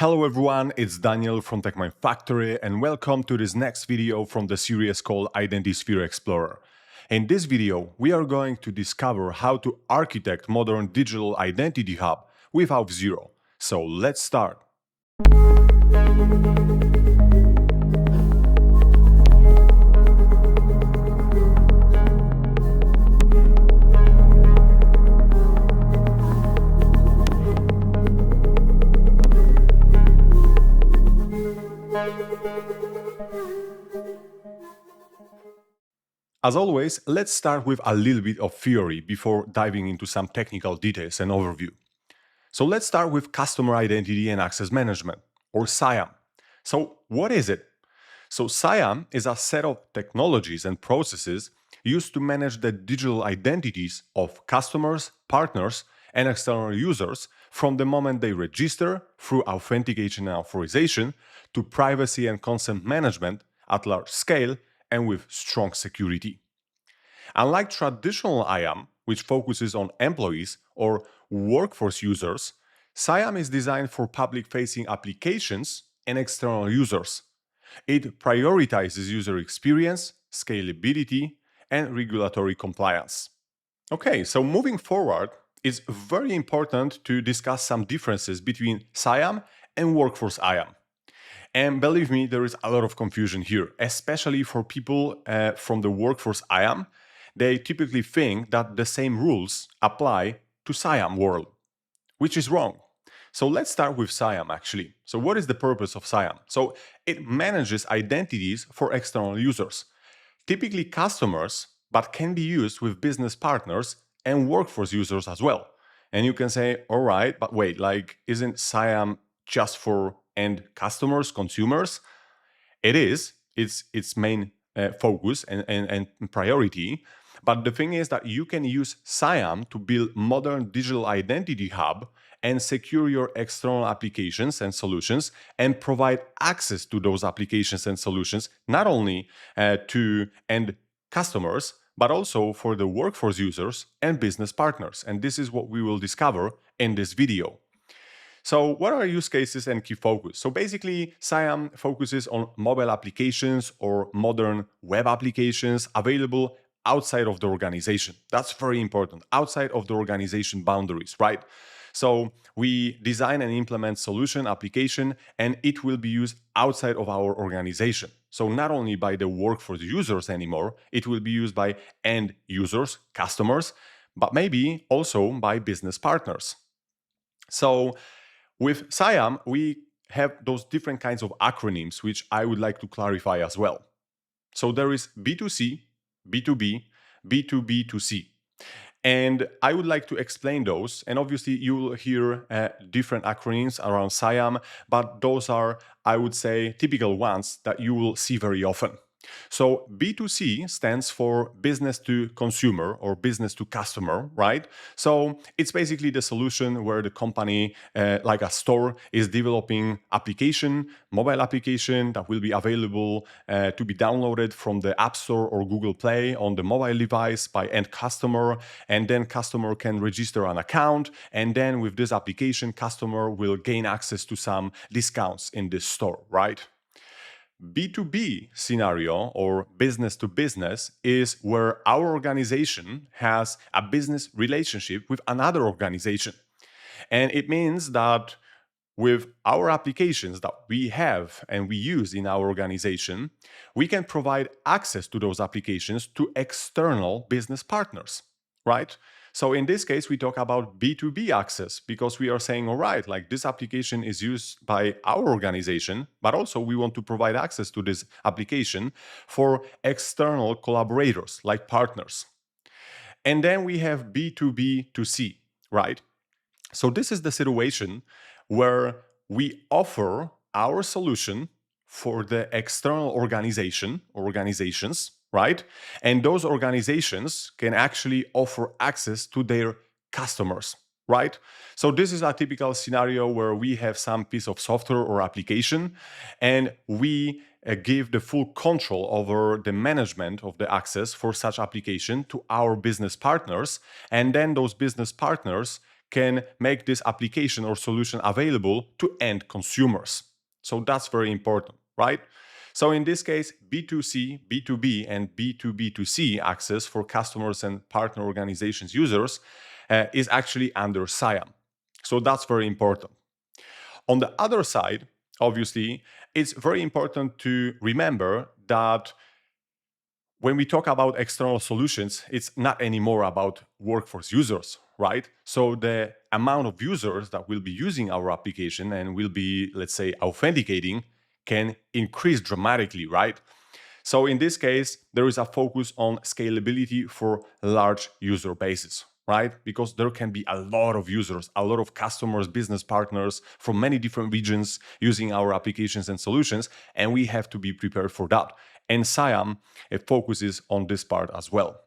Hello everyone, it's Daniel from TechMindFactory and welcome to this next video from the series called IdentiSphere Explorer. In this video, we are going to discover how to architect modern digital identity hub with Auth0. So let's start. As always, let's start with a little bit of theory before diving into some technical details and overview. So let's start with Customer Identity and Access Management, or CIAM. So what is it? So CIAM is a set of technologies and processes used to manage the digital identities of customers, partners, and external users from the moment they register through authentication and authorization to privacy and consent management at large scale and with strong security. Unlike traditional IAM, which focuses on employees or workforce users, CIAM is designed for public-facing applications and external users. It prioritizes user experience, scalability, and regulatory compliance. Okay, so moving forward, it's very important to discuss some differences between CIAM and workforce IAM. And believe me, there is a lot of confusion here, especially for people from the workforce IAM. They typically think that the same rules apply to CIAM world, which is wrong. So let's start with CIAM actually. So what is the purpose of CIAM? So it manages identities for external users, typically customers, but can be used with business partners and workforce users as well. And you can say, all right, but wait, isn't CIAM just for end customers, consumers? It is. It's its main focus and priority. But the thing is that you can use CIAM to build modern digital identity hub and secure your external applications and solutions and provide access to those applications and solutions, not only to end customers, but also for the workforce users and business partners. And this is what we will discover in this video. So what are use cases and key focus? So basically, CIAM focuses on mobile applications or modern web applications available outside of the organization. That's very important, outside of the organization boundaries, right? So we design and implement solution application and it will be used outside of our organization. So not only by the workforce users anymore, it will be used by end users, customers, but maybe also by business partners. So with CIAM, we have those different kinds of acronyms, which I would like to clarify as well. So there is B2C, B2B, B2B2C. And I would like to explain those. And obviously, you will hear different acronyms around CIAM, but those are, I would say, typical ones that you will see very often. So B2C stands for business to consumer or business to customer, right? So it's basically the solution where the company, like a store, is developing mobile application that will be available to be downloaded from the App Store or Google Play on the mobile device by end customer. And then customer can register an account. And then with this application, customer will gain access to some discounts in this store, right? B2B scenario or business to business is where our organization has a business relationship with another organization. And it means that with our applications that we have and we use in our organization, we can provide access to those applications to external business partners, right? So in this case, we talk about B2B access because we are saying, all right, this application is used by our organization, but also we want to provide access to this application for external collaborators like partners. And then we have B2B2C, right? So this is the situation where we offer our solution for the external organizations, right? And those organizations can actually offer access to their customers, right? So this is a typical scenario where we have some piece of software or application and we give the full control over the management of the access for such application to our business partners. And then those business partners can make this application or solution available to end consumers. So that's very important, right? So in this case, B2C, B2B, and B2B2C access for customers and partner organizations users is actually under CIAM. So that's very important. On the other side, obviously, it's very important to remember that when we talk about external solutions, it's not anymore about workforce users, right? So the amount of users that will be using our application and will be, let's say, authenticating can increase dramatically, right? So in this case, there is a focus on scalability for large user bases, right? Because there can be a lot of users, a lot of customers, business partners from many different regions using our applications and solutions, and we have to be prepared for that. And CIAM, it focuses on this part as well.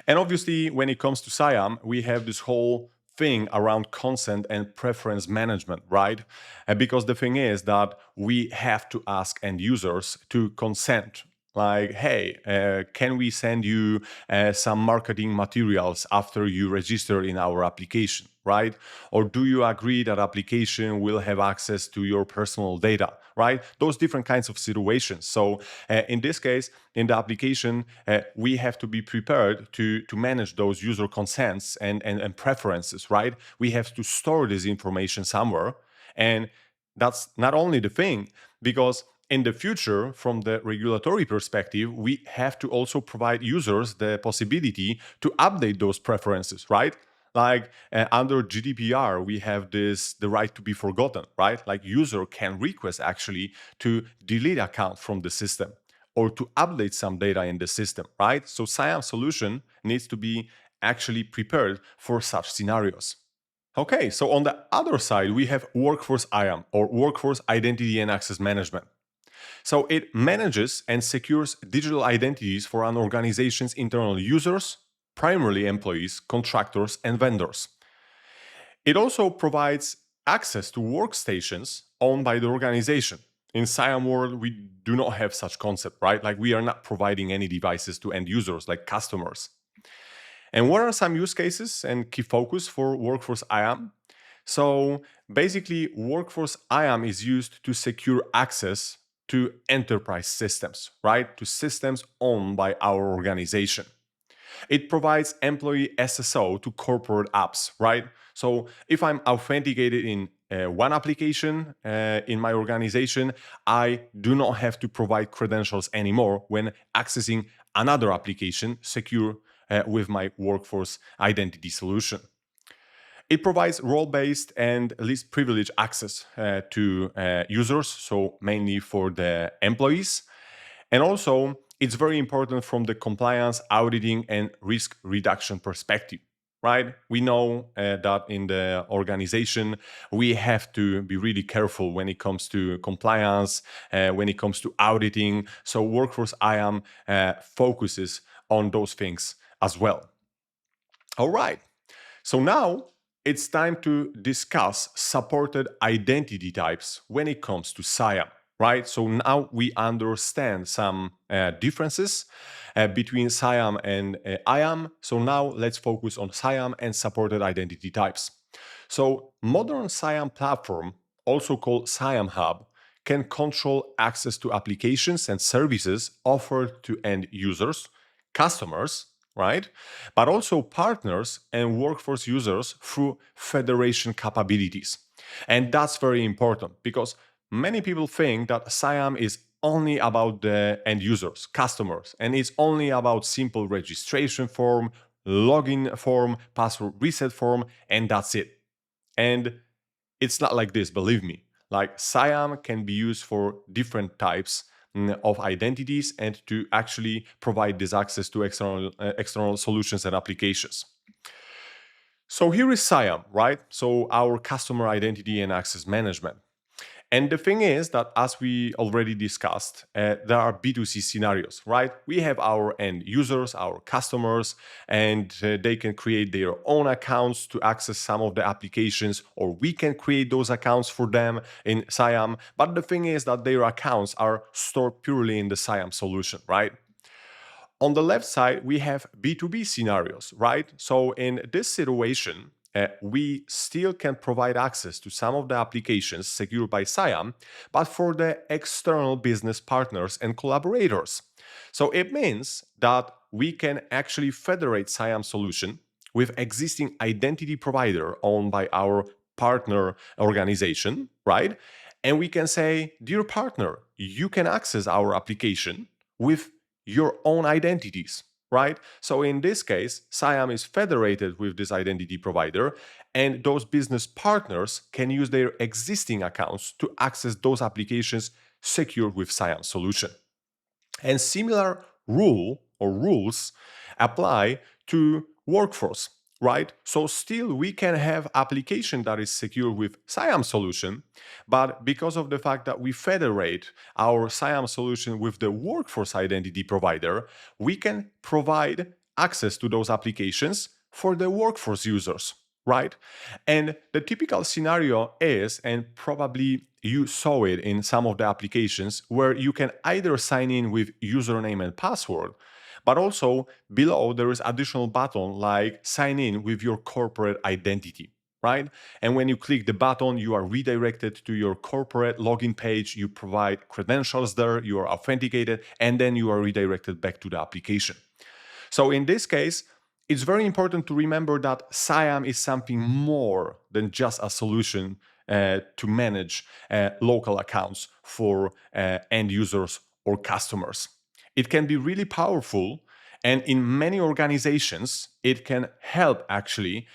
And obviously, when it comes to CIAM, we have this whole thing around consent and preference management, right? Because the thing is that we have to ask end users to consent. Like, hey, can we send you some marketing materials after you register in our application, right? Or do you agree that application will have access to your personal data, right? Those different kinds of situations. So in this case, in the application, we have to be prepared to manage those user consents and preferences, right? We have to store this information somewhere. And that's not only the thing, because in the future, from the regulatory perspective, we have to also provide users the possibility to update those preferences, right? Like under GDPR, we have the right to be forgotten, right? Like user can request actually to delete account from the system or to update some data in the system, right? So CIAM solution needs to be actually prepared for such scenarios. Okay, so on the other side, we have Workforce IAM or Workforce Identity and Access Management. So it manages and secures digital identities for an organization's internal users, primarily employees, contractors, and vendors. It also provides access to workstations owned by the organization. In CIAM world, we do not have such concept, right? Like we are not providing any devices to end users like customers. And what are some use cases and key focus for Workforce IAM? So basically, Workforce IAM is used to secure access to enterprise systems, right? To systems owned by our organization. It provides employee SSO to corporate apps, right? So if I'm authenticated in one application in my organization, I do not have to provide credentials anymore when accessing another application secure with my workforce identity solution. It provides role-based and least privileged access to users, so mainly for the employees. And also, it's very important from the compliance, auditing, and risk reduction perspective, right? We know that in the organization, we have to be really careful when it comes to compliance, when it comes to auditing. So Workforce IAM focuses on those things as well. All right. So now it's time to discuss supported identity types when it comes to CIAM, right? So now we understand some differences between CIAM and IAM. So now let's focus on CIAM and supported identity types. So modern CIAM platform, also called CIAM Hub, can control access to applications and services offered to end users, customers, right? But also partners and workforce users through federation capabilities. And that's very important because many people think that CIAM is only about the end users, customers, and it's only about simple registration form, login form, password reset form, and that's it. And it's not like this, believe me. Like CIAM can be used for different types of identities and to actually provide this access to external solutions and applications. So here is CIAM, right? So our customer identity and access management. And the thing is that, as we already discussed, there are B2C scenarios, right? We have our end users, our customers, and they can create their own accounts to access some of the applications, or we can create those accounts for them in CIAM. But the thing is that their accounts are stored purely in the CIAM solution, right? On the left side, we have B2B scenarios, right? So in this situation, we still can provide access to some of the applications secured by CIAM, but for the external business partners and collaborators. So it means that we can actually federate CIAM solution with existing identity provider owned by our partner organization, right? And we can say, dear partner, you can access our application with your own identities, right? So in this case, CIAM is federated with this identity provider, and those business partners can use their existing accounts to access those applications secured with CIAM solution. And similar rule or rules apply to workforce, right? So still we can have application that is secure with CIAM solution, but because of the fact that we federate our CIAM solution with the workforce identity provider, we can provide access to those applications for the workforce users, right? And the typical scenario is, and probably you saw it in some of the applications, where you can either sign in with username and password, but also below there is additional button like sign in with your corporate identity, right? And when you click the button, you are redirected to your corporate login page, you provide credentials there, you are authenticated, and then you are redirected back to the application. So in this case, it's very important to remember that CIAM is something more than just a solution to manage local accounts for end users or customers. It can be really powerful, and in many organizations, it can help actually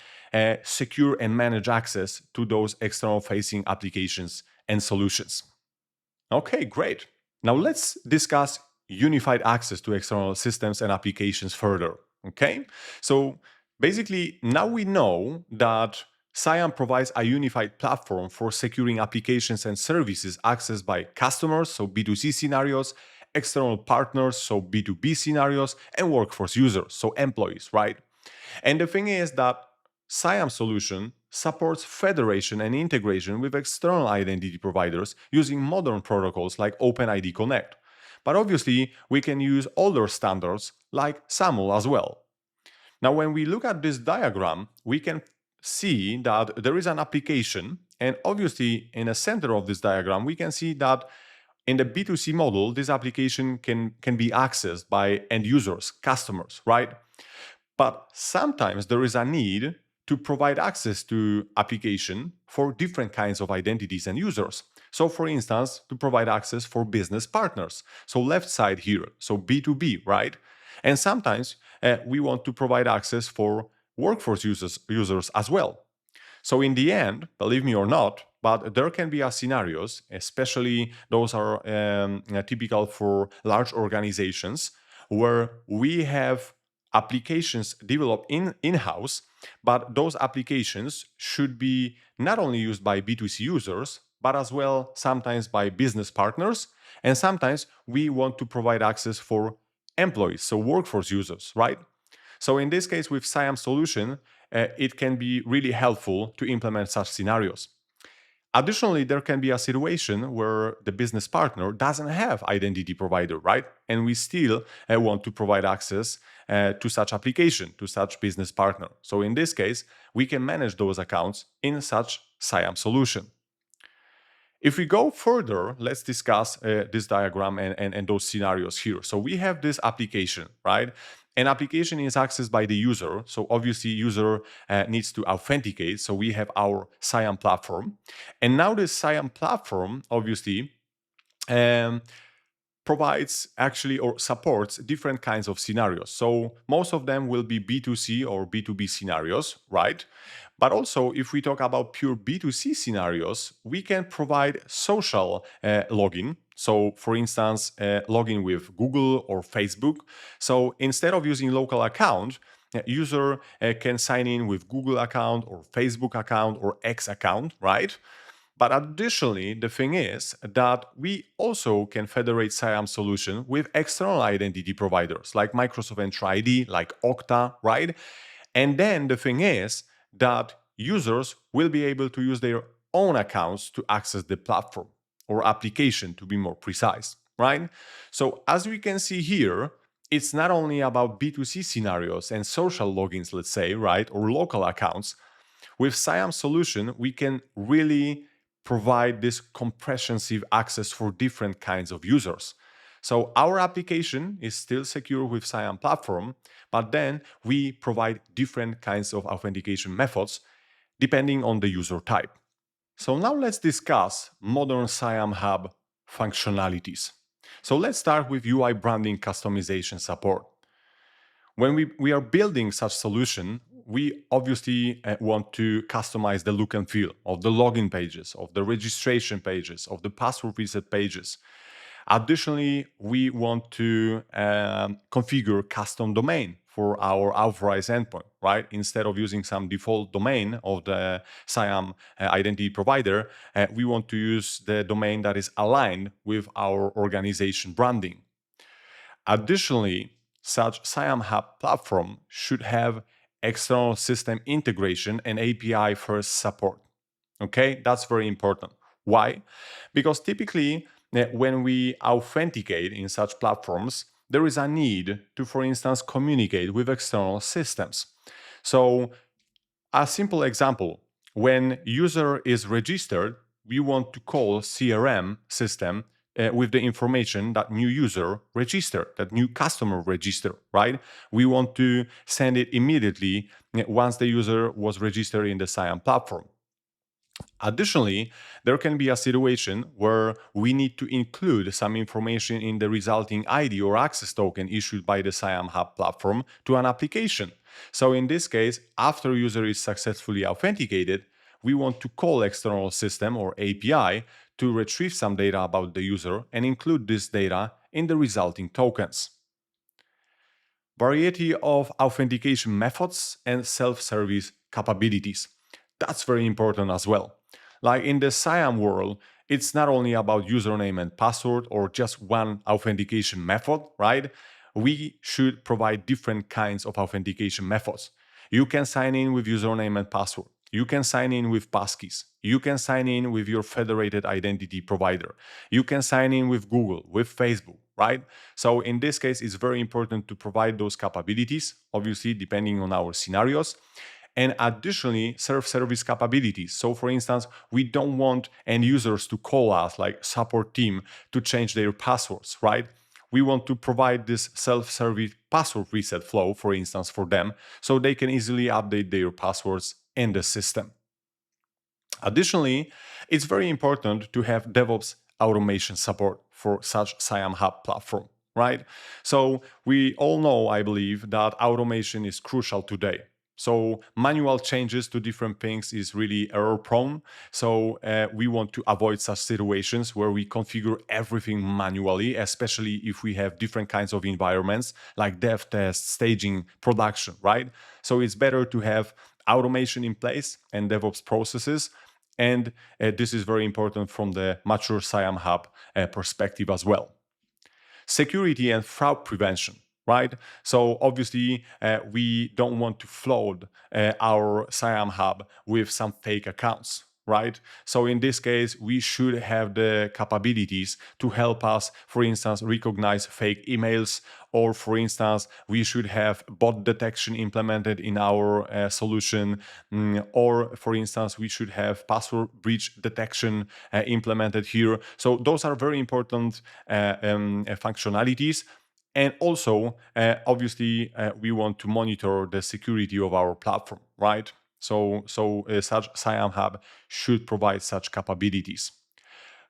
secure and manage access to those external facing applications and solutions. Okay, great. Now let's discuss unified access to external systems and applications further. Okay, so basically now we know that CIAM provides a unified platform for securing applications and services accessed by customers, so B2C scenarios, external partners, so B2B scenarios, and workforce users, so employees, right? And the thing is that CIAM solution supports federation and integration with external identity providers using modern protocols like OpenID Connect. But obviously, we can use older standards like SAML as well. Now, when we look at this diagram, we can see that there is an application, and obviously, in the center of this diagram, we can see that in the B2C model, this application can be accessed by end users, customers, right? But sometimes there is a need to provide access to application for different kinds of identities and users. So for instance, to provide access for business partners. So left side here, so B2B, right? And sometimes we want to provide access for workforce users as well. So in the end, believe me or not, but there can be scenarios, especially those are typical for large organizations, where we have applications developed in-house, but those applications should be not only used by B2C users, but as well sometimes by business partners. And sometimes we want to provide access for employees, so workforce users, right? So in this case, with CIAM solution, it can be really helpful to implement such scenarios. Additionally, there can be a situation where the business partner doesn't have identity provider, right? And we still want to provide access to such application, to such business partner. So in this case, we can manage those accounts in such CIAM solution. If we go further, let's discuss this diagram and those scenarios here. So we have this application, right? An application is accessed by the user. So obviously user needs to authenticate. So we have our CIAM platform. And now this CIAM platform, obviously, provides actually or supports different kinds of scenarios. So most of them will be B2C or B2B scenarios, right? But also, if we talk about pure B2C scenarios, we can provide social login. So, for instance, login with Google or Facebook. So, instead of using local account, user can sign in with Google account or Facebook account or X account, right? But additionally, the thing is that we also can federate CIAM solution with external identity providers like Microsoft Entra ID, like Okta, right? And then the thing is that users will be able to use their own accounts to access the platform or application, to be more precise, right? So as we can see here, it's not only about B2C scenarios and social logins, let's say, right, or local accounts. With CIAM solution, we can really provide this comprehensive access for different kinds of users. So our application is still secure with CIAM platform, but then we provide different kinds of authentication methods depending on the user type. So now let's discuss modern CIAM Hub functionalities. So let's start with UI branding customization support. When we are building such solution, we obviously want to customize the look and feel of the login pages, of the registration pages, of the password reset pages. Additionally, we want to configure custom domain for our authorized endpoint, right? Instead of using some default domain of the CIAM identity provider, we want to use the domain that is aligned with our organization branding. Additionally, such CIAM Hub platform should have external system integration and API first support. Okay, that's very important. Why? Because typically, when we authenticate in such platforms, there is a need to, for instance, communicate with external systems. So, a simple example, when user is registered, we want to call CRM system with the information that new user registered, that new customer registered, right? We want to send it immediately once the user was registered in the CIAM platform. Additionally, there can be a situation where we need to include some information in the resulting ID or access token issued by the CIAM Hub platform to an application. So in this case, after user is successfully authenticated, we want to call external system or API to retrieve some data about the user and include this data in the resulting tokens. Variety of authentication methods and self-service capabilities. That's very important as well. Like in the CIAM world, it's not only about username and password or just one authentication method, right? We should provide different kinds of authentication methods. You can sign in with username and password. You can sign in with passkeys. You can sign in with your federated identity provider. You can sign in with Google, with Facebook, right? So in this case, it's very important to provide those capabilities, obviously, depending on our scenarios. And additionally, self-service capabilities. So for instance, we don't want end users to call us, like support team, to change their passwords, right? We want to provide this self-service password reset flow, for instance, for them, so they can easily update their passwords in the system. Additionally, it's very important to have DevOps automation support for such CIAM Hub platform, right? So we all know, I believe, that automation is crucial today. So manual changes to different things is really error prone. So we want to avoid such situations where we configure everything manually, especially if we have different kinds of environments like dev test, staging, production, right? So it's better to have automation in place and DevOps processes. And this is very important from the mature CIAM Hub perspective as well. Security and fraud prevention, right? So obviously, we don't want to flood our CIAM Hub with some fake accounts, right? So in this case, we should have the capabilities to help us, for instance, recognize fake emails, or for instance, we should have bot detection implemented in our solution, or for instance, we should have password breach detection implemented here. So those are very important functionalities. And also, obviously, we want to monitor the security of our platform, right? So such CIAM Hub should provide such capabilities.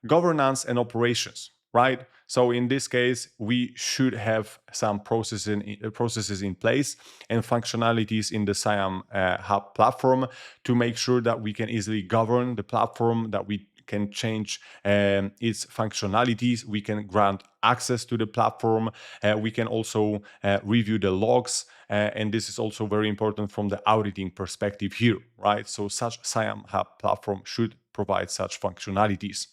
Governance and operations, right? So in this case, we should have some processes in place and functionalities in the CIAM Hub platform to make sure that we can easily govern the platform, that we can change its functionalities, we can grant access to the platform, we can also review the logs, and this is also very important from the auditing perspective here, right? So such CIAM Hub platform should provide such functionalities.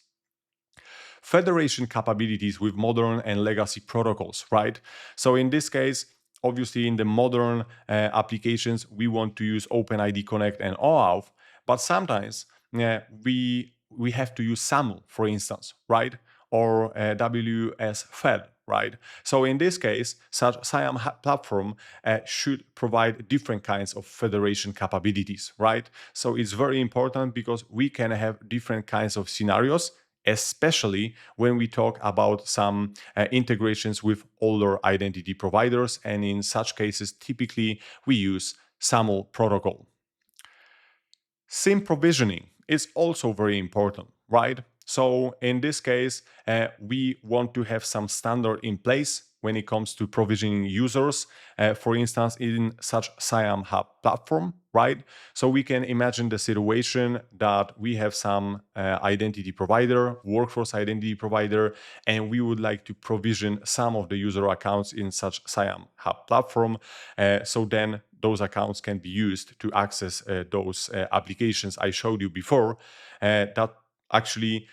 Federation capabilities with modern and legacy protocols, right? So in this case, obviously in the modern applications, we want to use OpenID Connect and OAuth, but sometimes we have to use SAML, for instance, right? or WS Fed, right? So in this case, such CIAM platform should provide different kinds of federation capabilities, right? So it's very important because we can have different kinds of scenarios, especially when we talk about some integrations with older identity providers. And in such cases, typically we use SAML protocol. SIM provisioning is also very important, right? So in this case, we want to have some standard in place when it comes to provisioning users, for instance, in such CIAM Hub platform, right? So we can imagine the situation that we have some identity provider, workforce identity provider, and we would like to provision some of the user accounts in such CIAM Hub platform. So then those accounts can be used to access those applications I showed you before that actually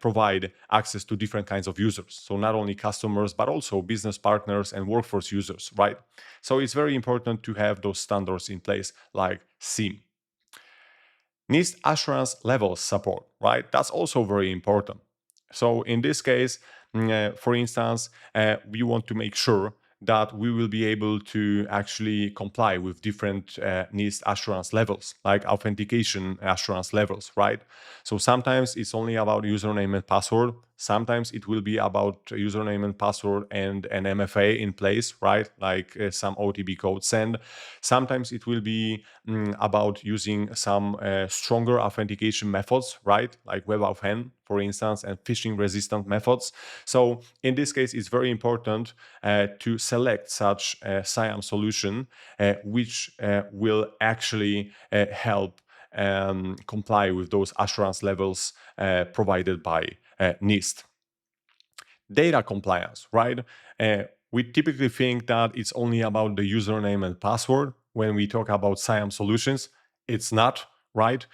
provide access to different kinds of users. So not only customers, but also business partners and workforce users, right? So it's very important to have those standards in place like SIM. NIST assurance levels support, right? That's also very important. So in this case, for instance, we want to make sure that we will be able to actually comply with different NIST assurance levels, like authentication assurance levels, right? So sometimes it's only about username and password. Sometimes it will be about username and password and an MFA in place, right? Like some OTP code send. Sometimes it will be about using some stronger authentication methods, right? Like WebAuthn, for instance, and phishing resistant methods. So in this case, it's very important to select such a CIAM solution, which will actually help comply with those assurance levels provided by NIST. Data compliance, right? We typically think that it's only about the username and password when we talk about CIAM solutions. It's not, right?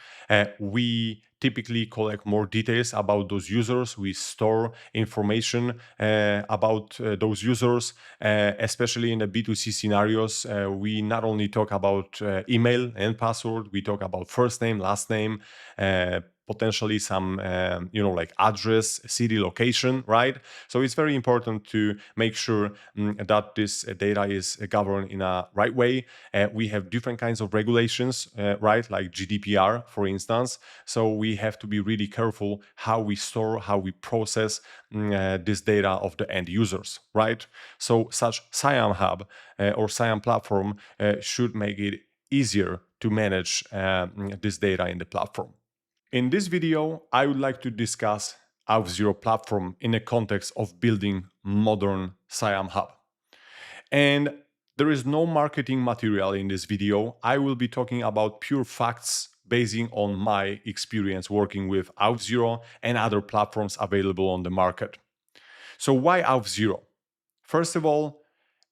We typically collect more details about those users. We store information about those users, especially in the B2C scenarios. We not only talk about email and password, we talk about first name, last name, potentially some like address, city, location, right? So it's very important to make sure that this data is governed in a right way. We have different kinds of regulations, right? Like GDPR, for instance. So we have to be really careful how we store, how we process this data of the end users, right? So such CIAM Hub or CIAM platform should make it easier to manage this data in the platform. In this video, I would like to discuss Auth0 platform in the context of building modern CIAM Hub. And there is no marketing material in this video. I will be talking about pure facts basing on my experience working with Auth0 and other platforms available on the market. So why Auth0? First of all,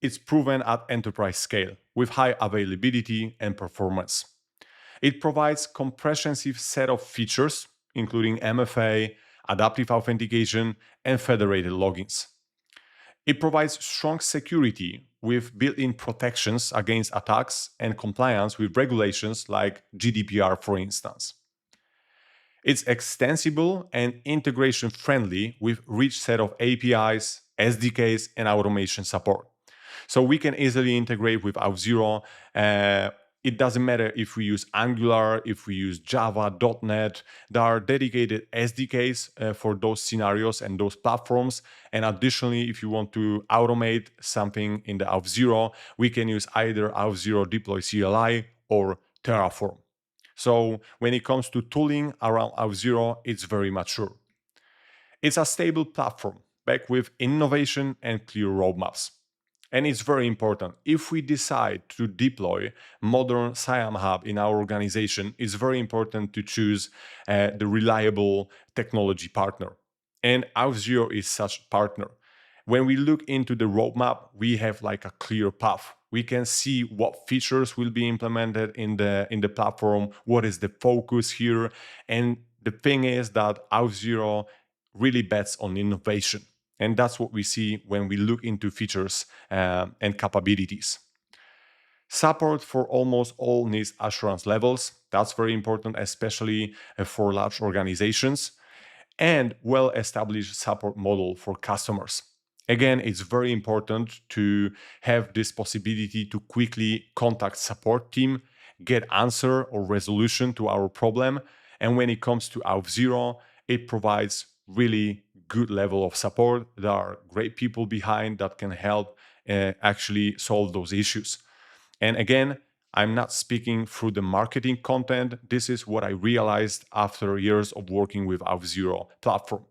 it's proven at enterprise scale with high availability and performance. It provides comprehensive set of features, including MFA, adaptive authentication, and federated logins. It provides strong security with built-in protections against attacks and compliance with regulations like GDPR, for instance. It's extensible and integration-friendly with rich set of APIs, SDKs, and automation support. So we can easily integrate with Auth0. It doesn't matter if we use Angular, if we use Java, .NET. There are dedicated SDKs for those scenarios and those platforms. And additionally, if you want to automate something in the Auth0, we can use either Auth0 Deploy CLI or Terraform. So when it comes to tooling around Auth0, it's very mature. It's a stable platform backed with innovation and clear roadmaps. And it's very important. If we decide to deploy modern CIAM Hub in our organization, it's very important to choose the reliable technology partner. And Auth0 is such partner. When we look into the roadmap, we have like a clear path. We can see what features will be implemented in the platform, what is the focus here. And the thing is that Auth0 really bets on innovation. And that's what we see when we look into features and capabilities. Support for almost all NIST assurance levels. That's very important, especially for large organizations. and well-established support model for customers. Again, it's very important to have this possibility to quickly contact support team, get answer or resolution to our problem. And when it comes to Auth0, it provides really good level of support. There are great people behind that can help actually solve those issues. And again, I'm not speaking through the marketing content. This is what I realized after years of working with Auth0 platform.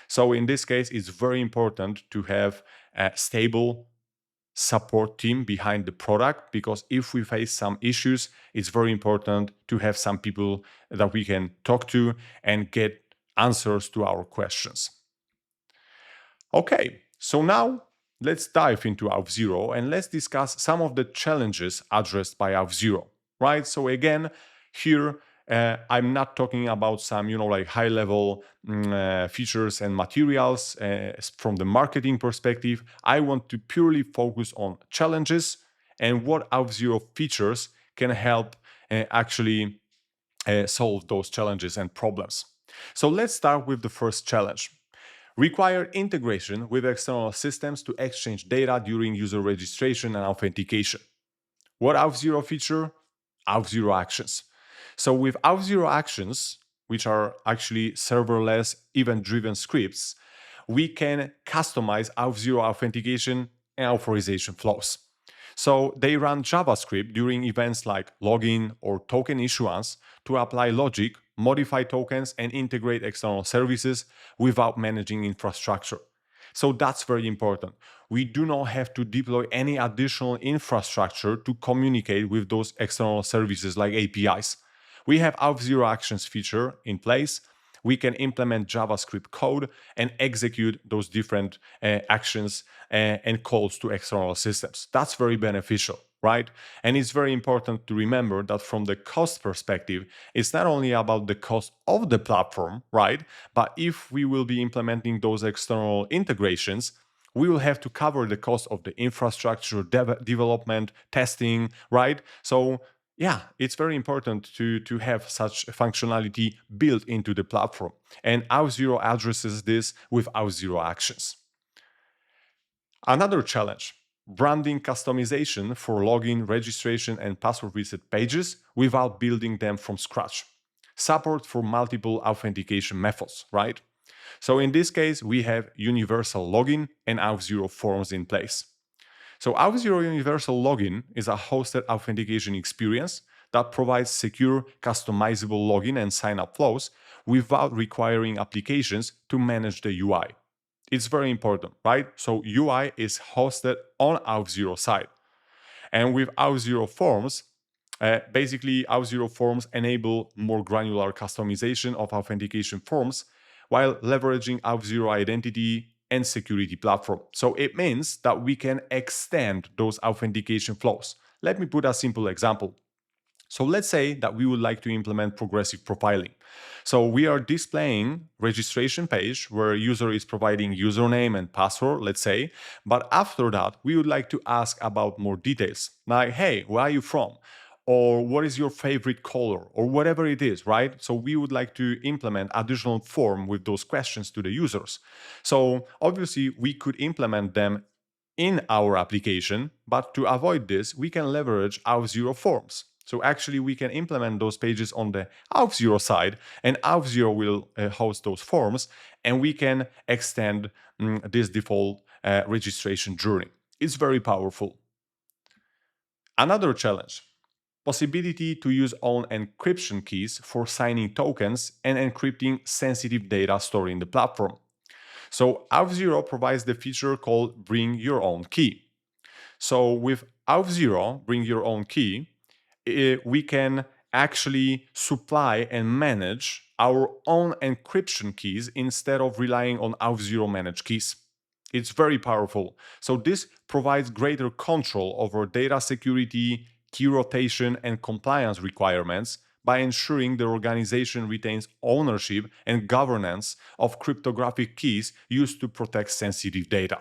So in this case, it's very important to have a stable support team behind the product, because if we face some issues, it's very important to have some people that we can talk to and get answers to our questions. Okay, so now let's dive into Auth0 and let's discuss some of the challenges addressed by Auth0, right? So again, here I'm not talking about some, like high-level features and materials from the marketing perspective. I want to purely focus on challenges and what Auth0 features can help actually solve those challenges and problems. So let's start with the first challenge. Require integration with external systems to exchange data during user registration and authentication. What Auth0 feature? Auth0 Actions. So with Auth0 Actions, which are actually serverless event-driven scripts, we can customize Auth0 authentication and authorization flows. So they run JavaScript during events like login or token issuance to apply logic, modify tokens, and integrate external services without managing infrastructure. So that's very important. We do not have to deploy any additional infrastructure to communicate with those external services like APIs. We have Auth0 Actions feature in place. We can implement JavaScript code and execute those different actions and calls to external systems. That's very beneficial, right? And it's very important to remember that from the cost perspective, it's not only about the cost of the platform, right? But if we will be implementing those external integrations, we will have to cover the cost of the infrastructure, development, testing, right? So yeah, it's very important to have such functionality built into the platform. And Auth0 addresses this with Auth0 Actions. Another challenge, branding customization for login, registration, and password reset pages without building them from scratch. Support for multiple authentication methods, right? So in this case, we have universal login and Auth0 forms in place. So Auth0 Universal Login is a hosted authentication experience that provides secure, customizable login and sign-up flows without requiring applications to manage the UI. It's very important, right? So UI is hosted on Auth0 side. And with Auth0 Forms, basically Auth0 Forms enable more granular customization of authentication forms while leveraging Auth0 identity and security platform. So it means that we can extend those authentication flows. Let me put a simple example. So let's say that we would like to implement progressive profiling. So we are displaying registration page where user is providing username and password, let's say. But after that, we would like to ask about more details. Like, hey, where are you from? Or what is your favorite color? Or whatever it is, right? So we would like to implement additional form with those questions to the users. So obviously we could implement them in our application, but to avoid this, we can leverage Auth0 Forms. So actually, we can implement those pages on the Auth0 side, and Auth0 will host those forms, and we can extend this default registration journey. It's very powerful. Another challenge, possibility to use own encryption keys for signing tokens and encrypting sensitive data stored in the platform. So Auth0 provides the feature called Bring Your Own Key. So with Auth0, Bring Your Own Key, we can actually supply and manage our own encryption keys instead of relying on Auth0 managed keys. It's very powerful. So this provides greater control over data security, key rotation, and compliance requirements by ensuring the organization retains ownership and governance of cryptographic keys used to protect sensitive data.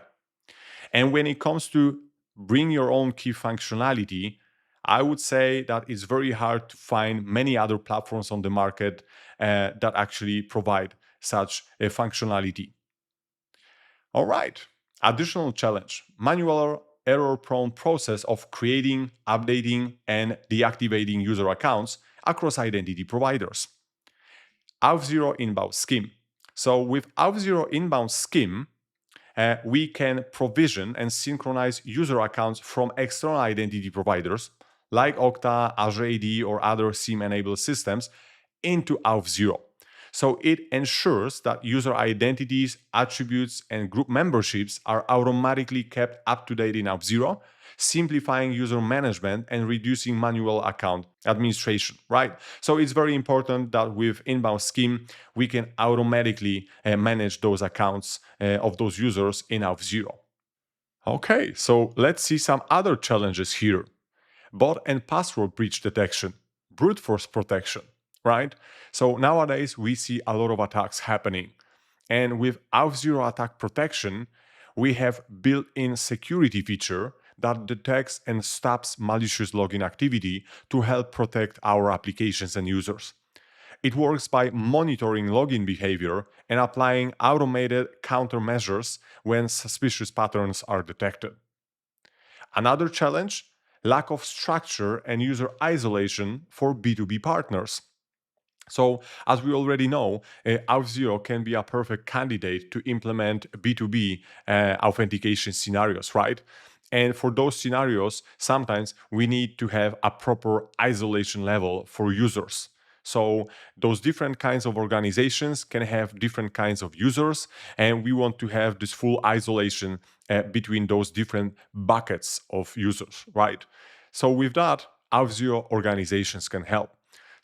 And when it comes to bring your own key functionality, I would say that it's very hard to find many other platforms on the market that actually provide such a functionality. All right. Additional challenge: manual error-prone process of creating, updating, and deactivating user accounts across identity providers. Auth0 inbound scheme. So with Auth0 inbound scheme, we can provision and synchronize user accounts from external identity providers like Okta, Azure AD, or other SIEM-enabled systems into Auth0. So it ensures that user identities, attributes, and group memberships are automatically kept up to date in Auth0, simplifying user management and reducing manual account administration, right? So it's very important that with inbound scheme, we can automatically manage those accounts of those users in Auth0. Okay, so let's see some other challenges here. Bot and password breach detection, brute force protection, right? So nowadays we see a lot of attacks happening. And with Auth0 attack protection, we have built-in security feature that detects and stops malicious login activity to help protect our applications and users. It works by monitoring login behavior and applying automated countermeasures when suspicious patterns are detected. Another challenge: lack of structure and user isolation for B2B partners. So, as we already know, Auth0 can be a perfect candidate to implement B2B authentication scenarios, right? And for those scenarios, sometimes we need to have a proper isolation level for users. So, those different kinds of organizations can have different kinds of users, and we want to have this full isolation between those different buckets of users, right? So, with that, Auth0 organizations can help.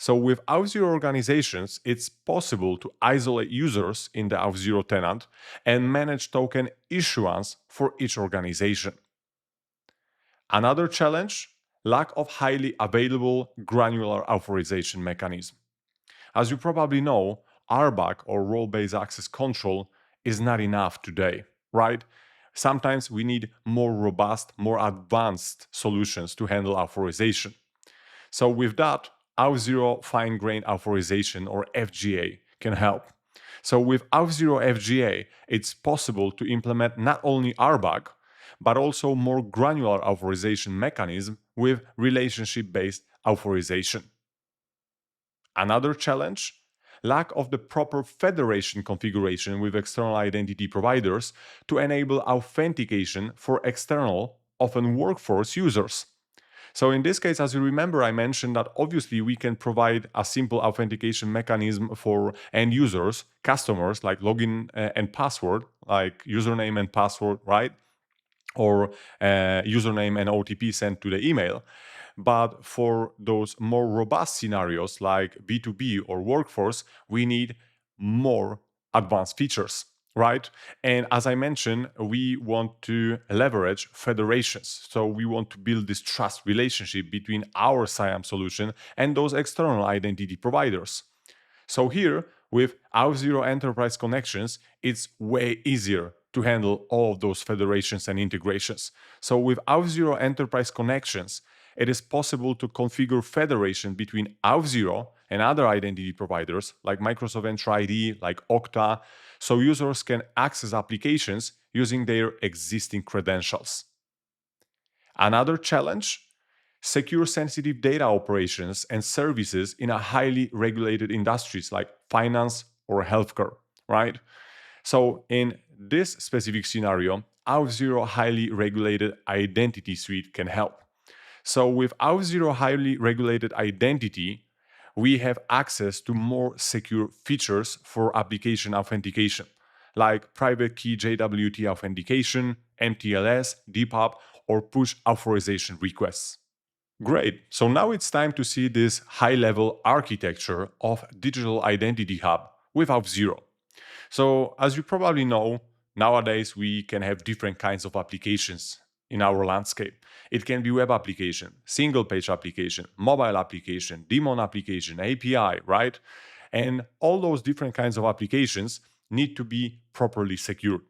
So with Auth0 organizations, it's possible to isolate users in the Auth0 tenant and manage token issuance for each organization. Another challenge: lack of highly available granular authorization mechanism. As you probably know, RBAC or role-based access control is not enough today, right? Sometimes we need more robust, more advanced solutions to handle authorization. So with that, Auth0 fine-grained authorization or FGA can help. So with Auth0 FGA, it's possible to implement not only RBAC, but also more granular authorization mechanism with relationship-based authorization. Another challenge: lack of the proper federation configuration with external identity providers to enable authentication for external, often workforce users. So in this case, as you remember, I mentioned that obviously we can provide a simple authentication mechanism for end users, customers, like login and password, like username and password, right? Or username and OTP sent to the email. But for those more robust scenarios like B2B or workforce, we need more advanced features, right? And as I mentioned, we want to leverage federations. So we want to build this trust relationship between our CIAM solution and those external identity providers. So here, with Auth0 Enterprise Connections, it's way easier to handle all of those federations and integrations. So with Auth0 Enterprise Connections, it is possible to configure federation between Auth0 and other identity providers like Microsoft Entra ID, like Okta, so users can access applications using their existing credentials. Another challenge: secure sensitive data operations and services in a highly regulated industries like finance or healthcare, right? So in this specific scenario, Auth0 highly regulated identity suite can help. So with Auth0 highly regulated identity, we have access to more secure features for application authentication, like private key JWT authentication, MTLS, DPoP, or push authorization requests. Great. So now it's time to see this high-level architecture of Digital Identity Hub with Auth0. So as you probably know, nowadays we can have different kinds of applications in our landscape. It can be web application, single page application, mobile application, daemon application, API, right? And all those different kinds of applications need to be properly secured.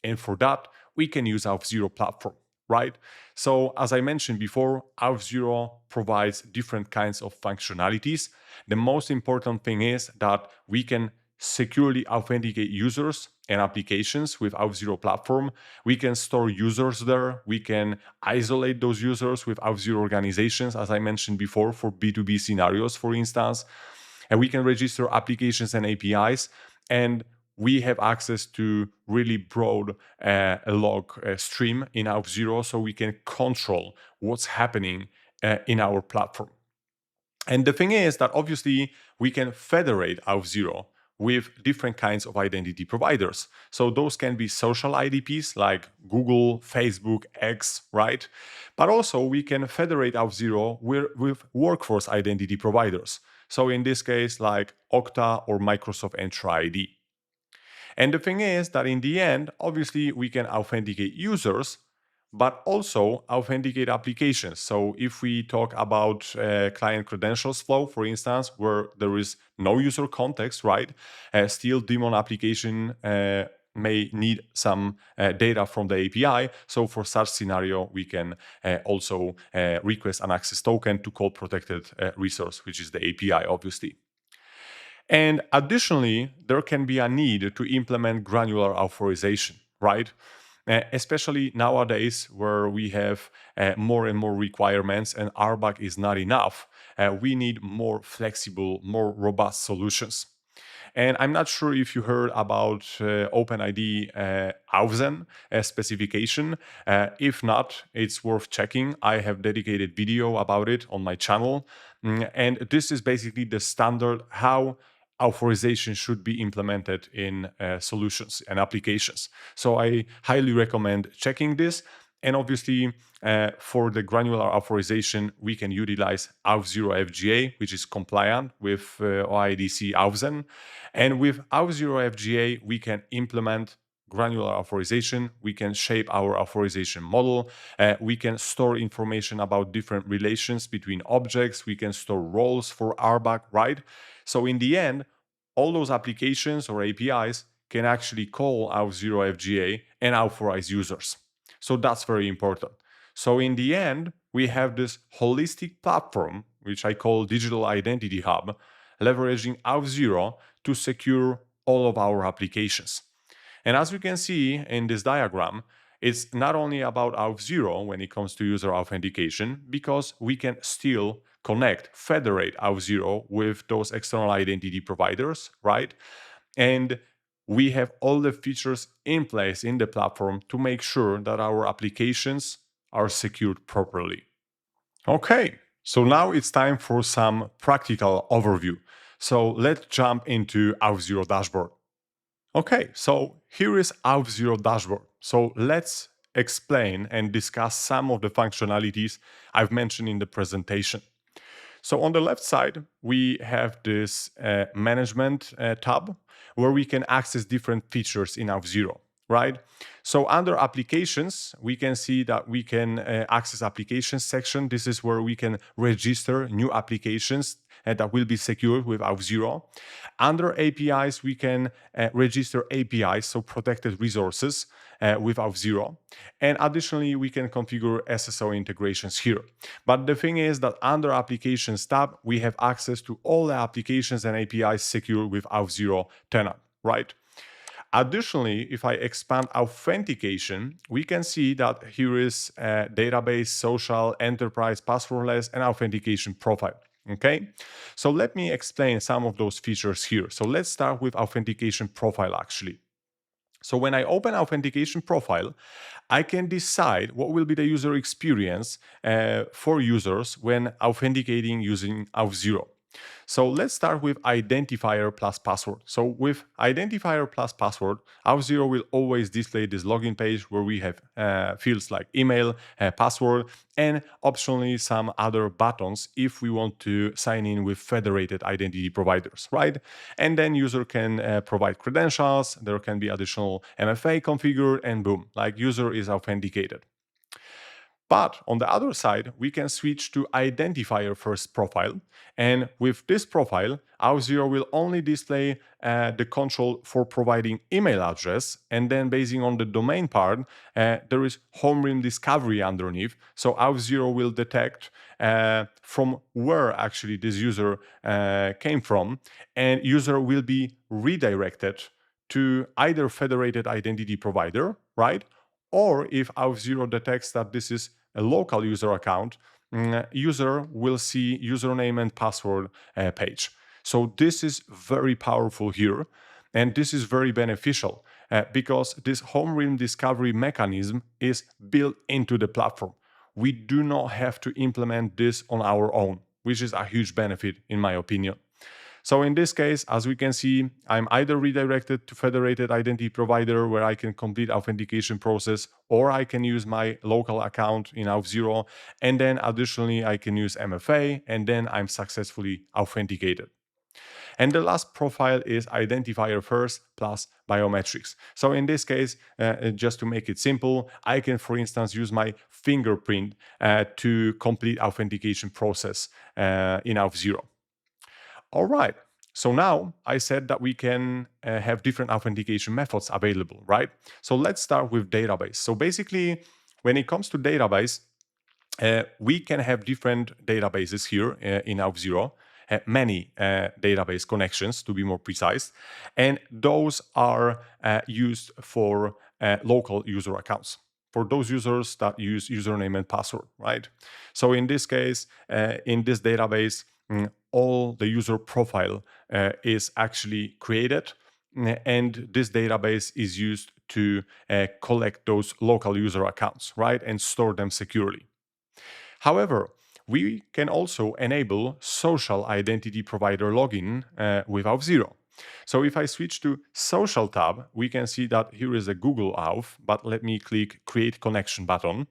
And for that, we can use Auth0 platform, right? So as I mentioned before, Auth0 provides different kinds of functionalities. The most important thing is that we can securely authenticate users and applications with Auth0 platform. We can store users there. We can isolate those users with Auth0 organizations, as I mentioned before, for B2B scenarios, for instance. And we can register applications and APIs. And we have access to really broad log stream in Auth0, so we can control what's happening in our platform. And the thing is that obviously we can federate Auth0 with different kinds of identity providers. So those can be social IDPs like Google, Facebook, X, right? But also we can federate Auth0 with workforce identity providers. So in this case, like Okta or Microsoft Entra ID. And the thing is that in the end, obviously, we can authenticate users, but also authenticate applications. So if we talk about client credentials flow, for instance, where there is no user context, right? Still, daemon application may need some data from the API. So for such scenario, we can also request an access token to call protected resource, which is the API, obviously. And additionally, there can be a need to implement granular authorization, right? Especially nowadays where we have more and more requirements and RBAC is not enough, we need more flexible, more robust solutions. And I'm not sure if you heard about OpenID Auth0 specification. If not, it's worth checking. I have dedicated video about it on my channel. And this is basically the standard how authorization should be implemented in solutions and applications. So I highly recommend checking this. And obviously, for the granular authorization, we can utilize Auth0 FGA, which is compliant with OIDC Auth0. And with Auth0 FGA, we can implement granular authorization. We can shape our authorization model. We can store information about different relations between objects. We can store roles for RBAC, right? So in the end, all those applications or APIs can actually call Auth0 FGA and authorize users. So that's very important. So in the end, we have this holistic platform, which I call Digital Identity Hub, leveraging Auth0 to secure all of our applications. And as we can see in this diagram, it's not only about Auth0 when it comes to user authentication, because we can still connect, federate Auth0 with those external identity providers, right? And we have all the features in place in the platform to make sure that our applications are secured properly. Okay, so now it's time for some practical overview. So let's jump into Auth0 dashboard. Okay, so here is Auth0 dashboard. So let's explain and discuss some of the functionalities I've mentioned in the presentation. So on the left side, we have this management tab where we can access different features in Auth0, right? So under applications, we can see that we can access applications section. This is where we can register new applications that will be secured with Auth0. Under APIs, we can register APIs, so protected resources with Auth0. And additionally, we can configure SSO integrations here. But the thing is that under Applications tab, we have access to all the applications and APIs secured with Auth0 tenant, right? Additionally, if I expand authentication, we can see that here is database, social, enterprise, passwordless, and authentication profile. Okay, so let me explain some of those features here. So let's start with authentication profile actually. So when I open authentication profile, I can decide what will be the user experience for users when authenticating using Auth0. So let's start with identifier plus password. So with identifier plus password, Auth0 will always display this login page where we have fields like email, password, and optionally some other buttons if we want to sign in with federated identity providers, right? And then user can provide credentials, there can be additional MFA configured, and boom, like user is authenticated. But on the other side, we can switch to identifier first profile. And with this profile, Auth0 will only display the control for providing email address. And then based on the domain part, there is home realm discovery underneath. So Auth0 will detect from where actually this user came from. And user will be redirected to either federated identity provider, right? Or if Auth0 detects that this is a local user account, user will see username and password page. So this is very powerful here, and this is very beneficial because this home realm discovery mechanism is built into the platform. We do not have to implement this on our own, which is a huge benefit in my opinion. So in this case, as we can see, I'm either redirected to federated identity provider where I can complete authentication process, or I can use my local account in Auth0, and then additionally I can use MFA, and then I'm successfully authenticated. And the last profile is identifier first plus biometrics. So in this case, just to make it simple, I can, for instance, use my fingerprint to complete authentication process in Auth0. All right. So now I said that we can have different authentication methods available, right? So let's start with database. So basically, when it comes to database, we can have different databases here in Auth0, many database connections to be more precise, and those are used for local user accounts. For those users that use username and password, right? So in this case, in this database, all the user profile is actually created, and this database is used to collect those local user accounts, right, and store them securely. However, we can also enable social identity provider login with Auth0. So if I switch to social tab, we can see that here is a Google Auth, but let me click create connection button.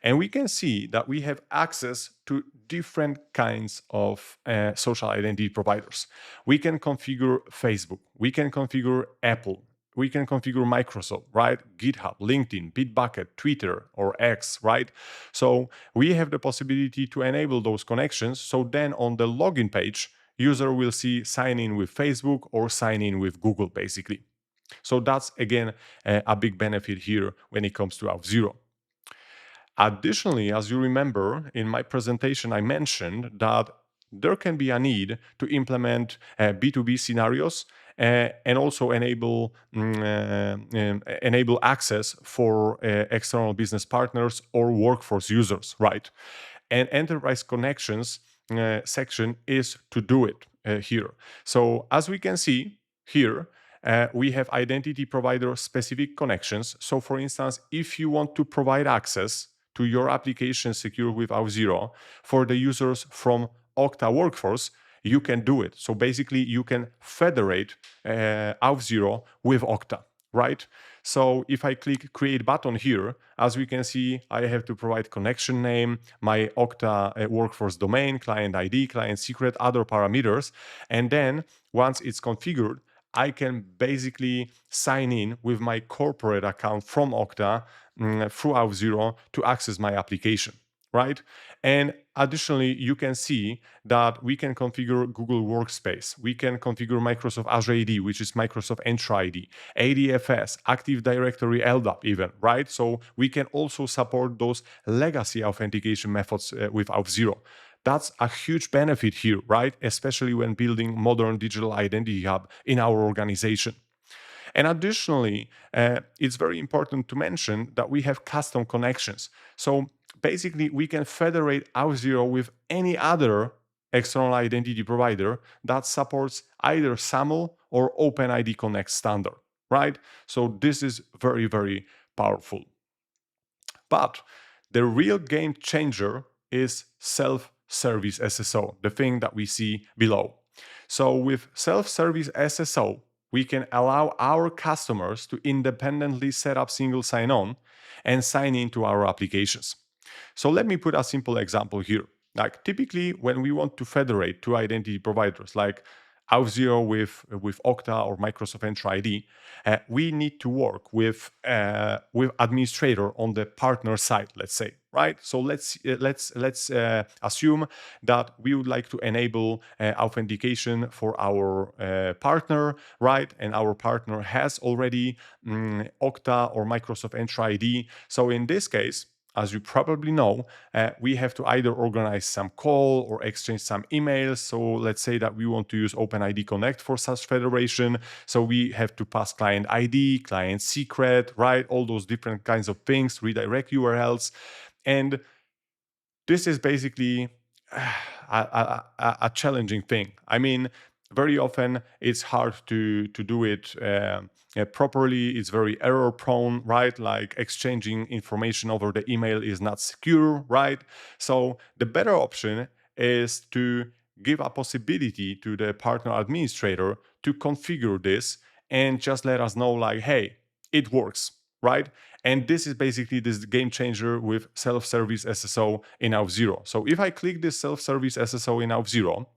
And we can see that we have access to different kinds of social identity providers. We can configure Facebook, we can configure Apple, we can configure Microsoft, right? GitHub, LinkedIn, Bitbucket, Twitter, or X, right? So we have the possibility to enable those connections. So then on the login page, user will see sign in with Facebook or sign in with Google, basically. So that's again a big benefit here when it comes to Auth0. Additionally, as you remember, in my presentation, I mentioned that there can be a need to implement B2B scenarios and also enable access for external business partners or workforce users, right? And enterprise connections section is to do it here. So as we can see here, we have identity provider specific connections. So for instance, if you want to provide access to your application secure with Auth0 for the users from Okta Workforce, you can do it. So basically, you can federate Auth0 with Okta, right? So if I click create button here, as we can see, I have to provide connection name, my Okta Workforce domain, client ID, client secret, other parameters. And then once it's configured, I can basically sign in with my corporate account from Okta through Auth0 to access my application, right? And additionally, you can see that we can configure Google Workspace. We can configure Microsoft Azure AD, which is Microsoft Entra ID, ADFS, Active Directory LDAP even, right? So we can also support those legacy authentication methods with Auth0. That's a huge benefit here, right? Especially when building modern digital identity hub in our organization. And additionally, it's very important to mention that we have custom connections. So basically, we can federate Auth0 with any other external identity provider that supports either SAML or OpenID Connect standard, right? So this is very, very powerful. But the real game changer is self-service SSO, the thing that we see below. So with self-service SSO, we can allow our customers to independently set up single sign-on and sign into our applications. So let me put a simple example here. Like typically when we want to federate two identity providers like Auth0 with Okta or Microsoft Entra ID, we need to work with administrator on the partner side, let's say, right? So let's assume that we would like to enable authentication for our partner, right? And our partner has already Okta or Microsoft Entra ID. So in this case, as you probably know, we have to either organize some call or exchange some emails. So let's say that we want to use OpenID Connect for such federation. So we have to pass client ID, client secret, right? All those different kinds of things, redirect URLs. And this is basically a challenging thing. I mean, very often it's hard to do it properly. It's very error prone, right? Like exchanging information over the email is not secure, right? So the better option is to give a possibility to the partner administrator to configure this and just let us know like, hey, it works, right? And this is basically this game changer with self-service SSO in Auth0. So if I click this self-service SSO in Auth0,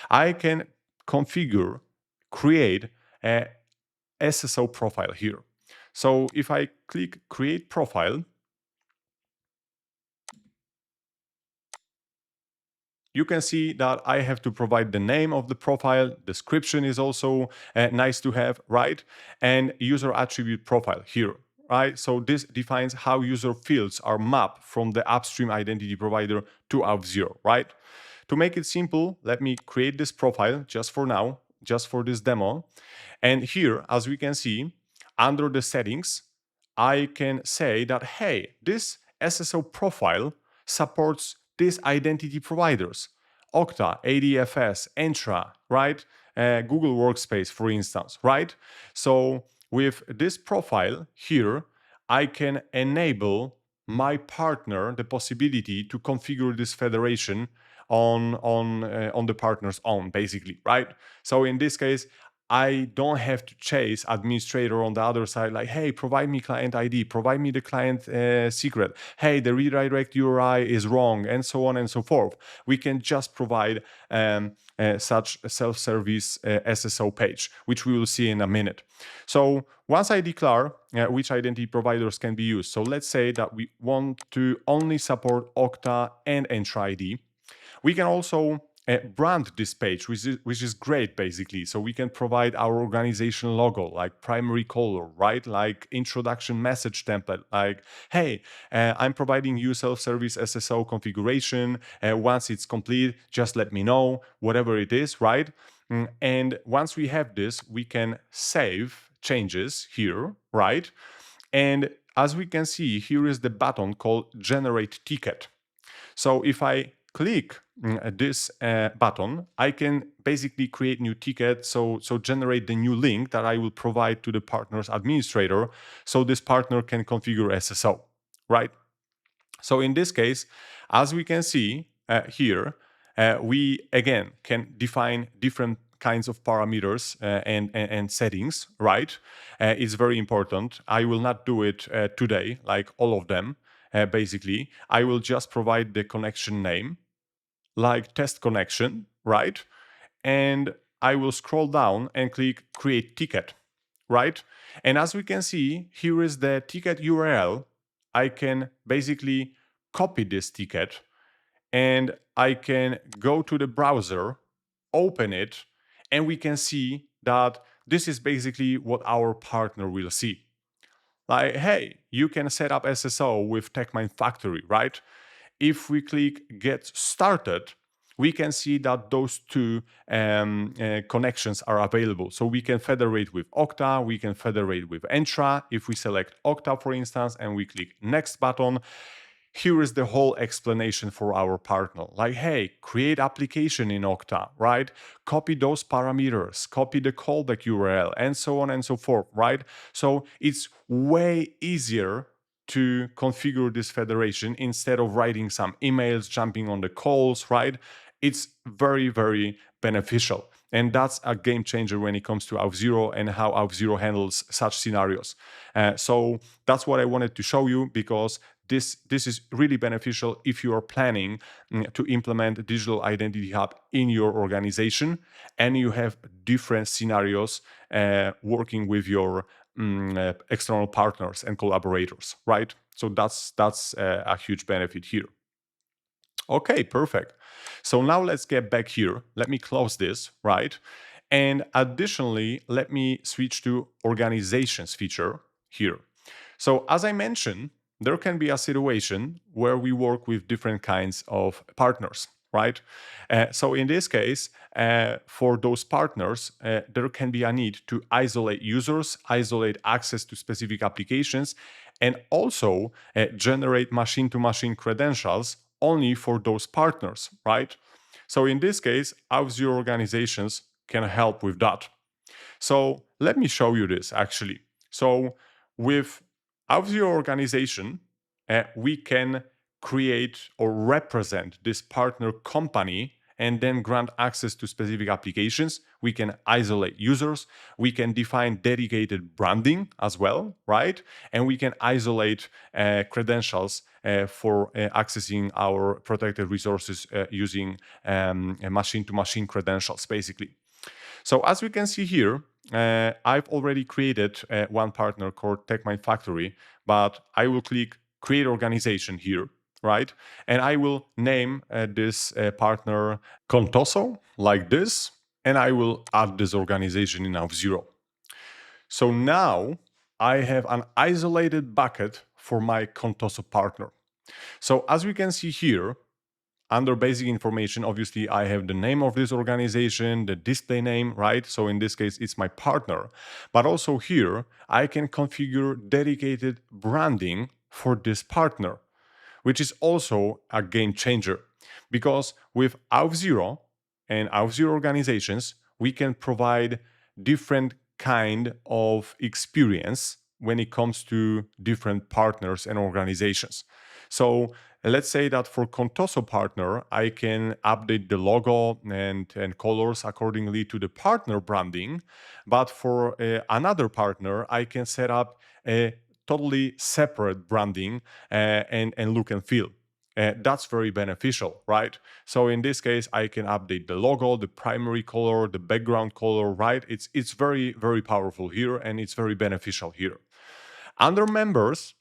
I can configure, create a SSO profile here. So if I click create profile, you can see that I have to provide the name of the profile. Description is also nice to have, right? And user attribute profile here, right? So this defines how user fields are mapped from the upstream identity provider to Auth0, right? To make it simple, let me create this profile just for now, just for this demo. And here, as we can see, under the settings, I can say that, hey, this SSO profile supports these identity providers, Okta, ADFS, Entra, right? Google Workspace, for instance, right? So with this profile here, I can enable my partner the possibility to configure this federation on the partner's own, basically, right? So in this case, I don't have to chase administrator on the other side, like, hey, provide me client ID, provide me the client secret. Hey, the redirect URI is wrong, and so on and so forth. We can just provide such a self-service SSO page, which we will see in a minute. So once I declare which identity providers can be used, so let's say that we want to only support Okta and Entra ID. We can also brand this page, which is great, basically. So we can provide our organization logo, like primary color, right? Like introduction message template, like, hey, I'm providing you self-service SSO configuration. Once it's complete, just let me know, whatever it is, right? And once we have this, we can save changes here, right? And as we can see, here is the button called Generate Ticket. So if I click this button, I can basically create new ticket, so generate the new link that I will provide to the partner's administrator, so this partner can configure SSO, right? So in this case, as we can see here, we again can define different kinds of parameters and settings, right? It's very important. I will not do it today, like all of them. Basically, I will just provide the connection name, like test connection, right? And I will scroll down and click create ticket, right? And as we can see, here is the ticket URL. I can basically copy this ticket and I can go to the browser, open it, and we can see that this is basically what our partner will see. Like, hey, you can set up SSO with TechMine Factory, right? If we click Get Started, we can see that those two connections are available. So we can federate with Okta, we can federate with Entra. If we select Okta, for instance, and we click Next button, here is the whole explanation for our partner. Like, hey, create application in Okta, right? Copy those parameters, copy the callback URL, and so on and so forth, right? So it's way easier to configure this federation instead of writing some emails, jumping on the calls, right? It's very, very beneficial. And that's a game changer when it comes to Auth0 and how Auth0 handles such scenarios. So that's what I wanted to show you, because this is really beneficial if you are planning to implement a digital identity hub in your organization and you have different scenarios working with your external partners and collaborators, right? So that's a huge benefit here. Okay, perfect. So now let's get back here. Let me close this, right? And additionally, let me switch to organizations feature here. So as I mentioned, there can be a situation where we work with different kinds of partners, right? So in this case, for those partners, there can be a need to isolate users, isolate access to specific applications, and also generate machine-to-machine credentials only for those partners, right? So in this case, Auth0 organizations can help with that. So let me show you this actually. So with Auth0 organization, we can create or represent this partner company and then grant access to specific applications. We can isolate users. We can define dedicated branding as well, right? And we can isolate credentials for accessing our protected resources using machine-to-machine credentials, basically. So as we can see here, I've already created one partner called TechMind Factory, but I will click Create Organization here, right? And I will name this partner Contoso, like this, and I will add this organization in Auth0. So now I have an isolated bucket for my Contoso partner. So as we can see here, under basic information, obviously, I have the name of this organization, the display name, right? So in this case, it's my partner. But also here, I can configure dedicated branding for this partner, which is also a game changer. Because with Auth0 and Auth0 organizations, we can provide different kind of experience when it comes to different partners and organizations. So let's say that for Contoso partner, I can update the logo and colors accordingly to the partner branding. But for another partner, I can set up a totally separate branding and look and feel. That's very beneficial, right? So in this case, I can update the logo, the primary color, the background color, right? It's very, very powerful here and it's very beneficial here. Under members,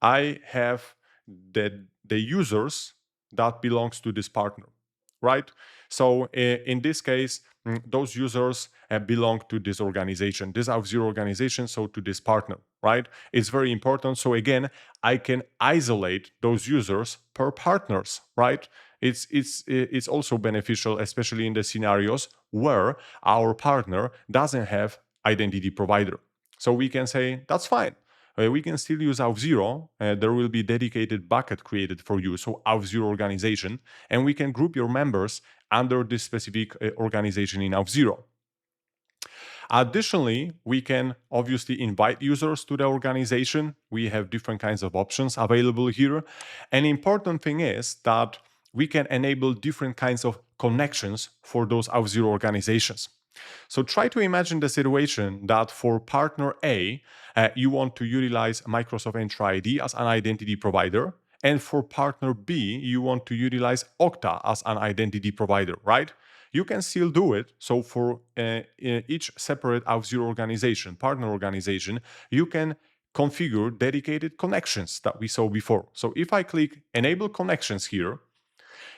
I have the users that belongs to this partner, right? So in this case, those users belong to this organization, this Auth0 organization, so to this partner, right? It's very important. So again, I can isolate those users per partners, right? It's also beneficial, especially in the scenarios where our partner doesn't have identity provider. So we can say that's fine. We can still use Auth0. There will be dedicated bucket created for you, so Auth0 organization, and we can group your members under this specific organization in Auth0. Additionally, we can obviously invite users to the organization. We have different kinds of options available here. An important thing is that we can enable different kinds of connections for those Auth0 organizations. So try to imagine the situation that for partner A, you want to utilize Microsoft Entra ID as an identity provider, and for partner B, you want to utilize Okta as an identity provider, right? You can still do it. So for each separate Auth0 organization, partner organization, you can configure dedicated connections that we saw before. So if I click Enable Connections here,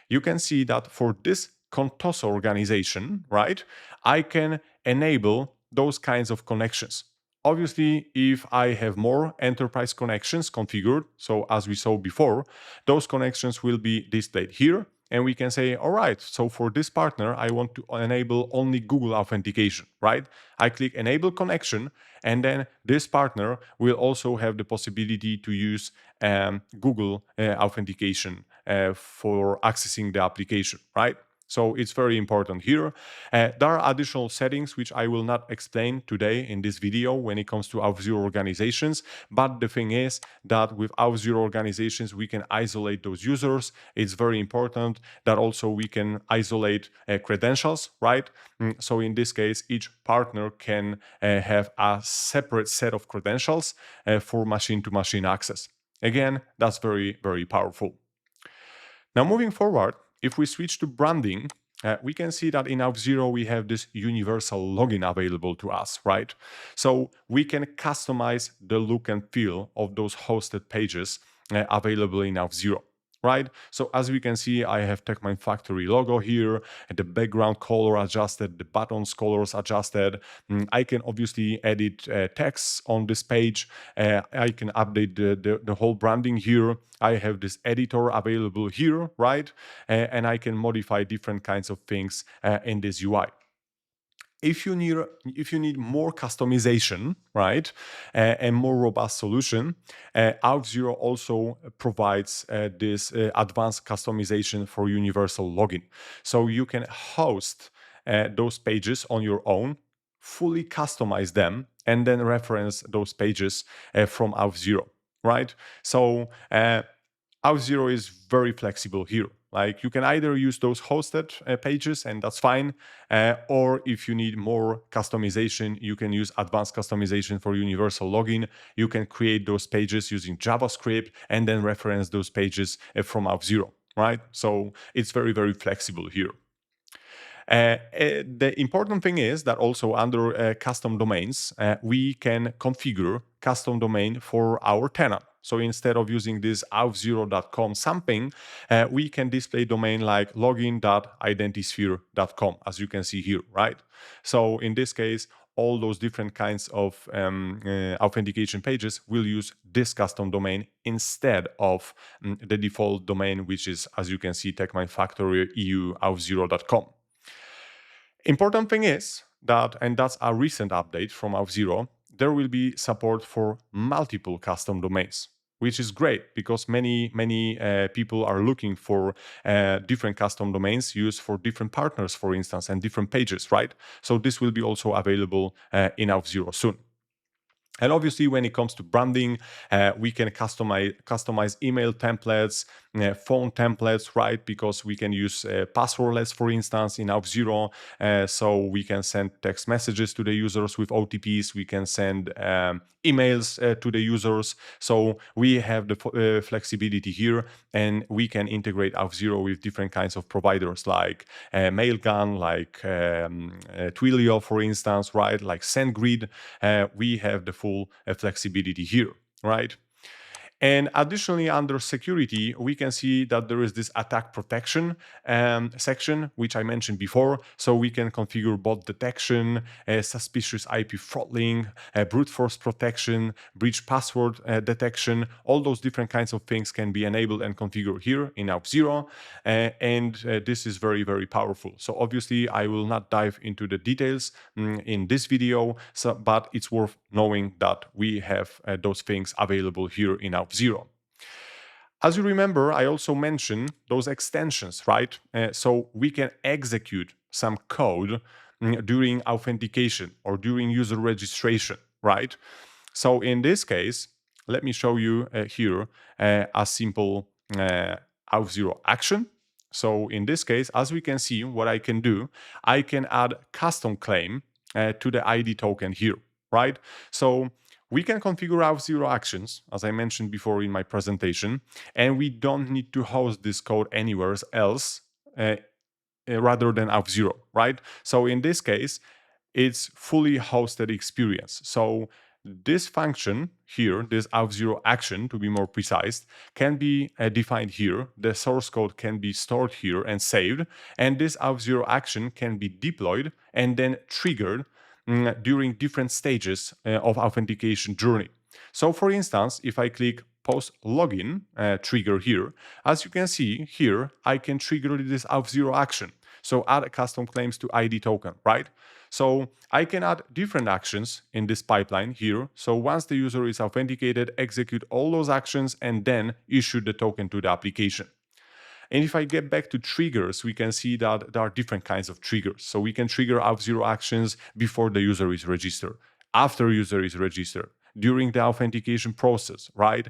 you can see that for this Contoso organization, right, I can enable those kinds of connections. Obviously, if I have more enterprise connections configured, so as we saw before, those connections will be displayed here. And we can say, all right, so for this partner, I want to enable only Google authentication, right? I click Enable Connection, and then this partner will also have the possibility to use Google authentication for accessing the application, right? So it's very important here. There are additional settings which I will not explain today in this video when it comes to Auth0 organizations. But the thing is that with Auth0 organizations, we can isolate those users. It's very important that also we can isolate credentials, right? So in this case, each partner can have a separate set of credentials for machine-to-machine access. Again, that's very, very powerful. Now, moving forward, if we switch to branding, we can see that in Auth0 we have this universal login available to us, right? So we can customize the look and feel of those hosted pages available in Auth0. Right. So as we can see, I have TechMine Factory logo here, and the background color adjusted, the buttons colors adjusted. I can obviously edit text on this page. I can update the whole branding here. I have this editor available here, right? And I can modify different kinds of things in this UI. If you need more customization, right, and more robust solution, Auth0 also provides this advanced customization for universal login. So you can host those pages on your own, fully customize them, and then reference those pages from Auth0, right? So Auth0 is very flexible here. Like you can either use those hosted pages, and that's fine, or if you need more customization, you can use advanced customization for universal login. You can create those pages using JavaScript and then reference those pages from Auth0, right? So it's very, very flexible here. The important thing is that also under custom domains, we can configure custom domain for our tenant. So instead of using this auth0.com something, we can display domain like login.identisphere.com, as you can see here, right? So in this case, all those different kinds of authentication pages will use this custom domain instead of the default domain, which is, as you can see, TechMine Factory EU auth0.com. Important thing is that, and that's a recent update from Auth0, there will be support for multiple custom domains, which is great because many people are looking for different custom domains used for different partners, for instance, and different pages, right? So this will be also available in Auth0 soon. And obviously, when it comes to branding, we can customize email templates, phone templates, right? Because we can use passwordless, for instance, in Auth0. So we can send text messages to the users with OTPs. We can send emails to the users. So we have the flexibility here, and we can integrate Auth0 with different kinds of providers like Mailgun, like Twilio, for instance, right? Like SendGrid. We have the full flexibility here, right? And additionally, under security, we can see that there is this attack protection section, which I mentioned before. So we can configure bot detection, suspicious IP throttling, brute force protection, breach password detection. All those different kinds of things can be enabled and configured here in Auth0. And this is very, very powerful. So obviously, I will not dive into the details in this video, but it's worth knowing that we have those things available here in Auth0. As you remember, I also mentioned those extensions, right? So we can execute some code during authentication or during user registration, right? So in this case, let me show you here a simple Auth0 action. So in this case, as we can see, what I can do, I can add custom claim to the ID token here, right? So we can configure Auth0 actions, as I mentioned before in my presentation, and we don't need to host this code anywhere else rather than Auth0, right? So in this case, it's fully hosted experience. So this function here, this Auth0 action, to be more precise, can be defined here. The source code can be stored here and saved, and this Auth0 action can be deployed and then triggered during different stages of authentication journey. So for instance, if I click post login trigger here, as you can see here, I can trigger this Auth0 action. So add custom claims to ID token, right? So I can add different actions in this pipeline here. So once the user is authenticated, execute all those actions and then issue the token to the application. And if I get back to triggers, we can see that there are different kinds of triggers. So we can trigger Auth0 actions before the user is registered, after user is registered, during the authentication process, right?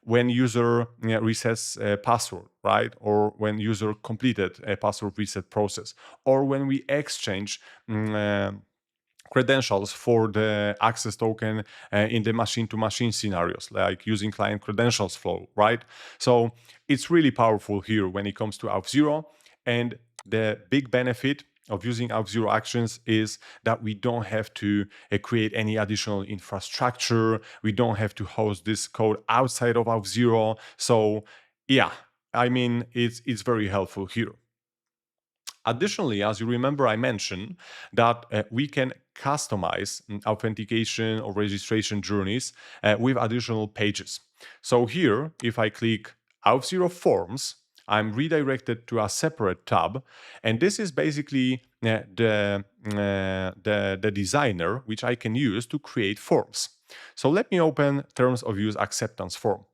When user resets password, right? Or when user completed a password reset process, or when we exchange credentials for the access token in the machine-to-machine scenarios, like using client credentials flow, right? So it's really powerful here when it comes to Auth0. And the big benefit of using Auth0 actions is that we don't have to create any additional infrastructure. We don't have to host this code outside of Auth0. So yeah, I mean, it's very helpful here. Additionally, as you remember, I mentioned that we can customize authentication or registration journeys with additional pages. So here, if I click Auth0 Forms, I'm redirected to a separate tab, and this is basically the designer which I can use to create forms. So let me open Terms of Use Acceptance form.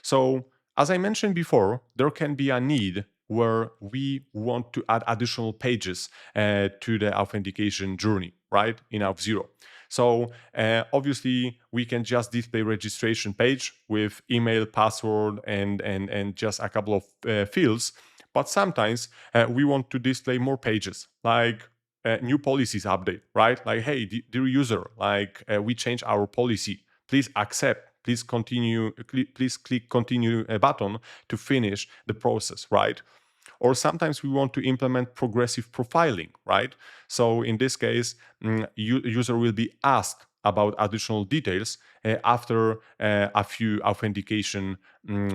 So as I mentioned before, there can be a need where we want to add additional pages to the authentication journey, right, in Auth0. So obviously, we can just display registration page with email, password, and just a couple of fields. But sometimes we want to display more pages, like new policies update, right? Like, hey, dear user, like we change our policy. Please accept. Please continue. Please click continue button to finish the process, right? Or sometimes we want to implement progressive profiling, right? So in this case, user will be asked about additional details after a few authentication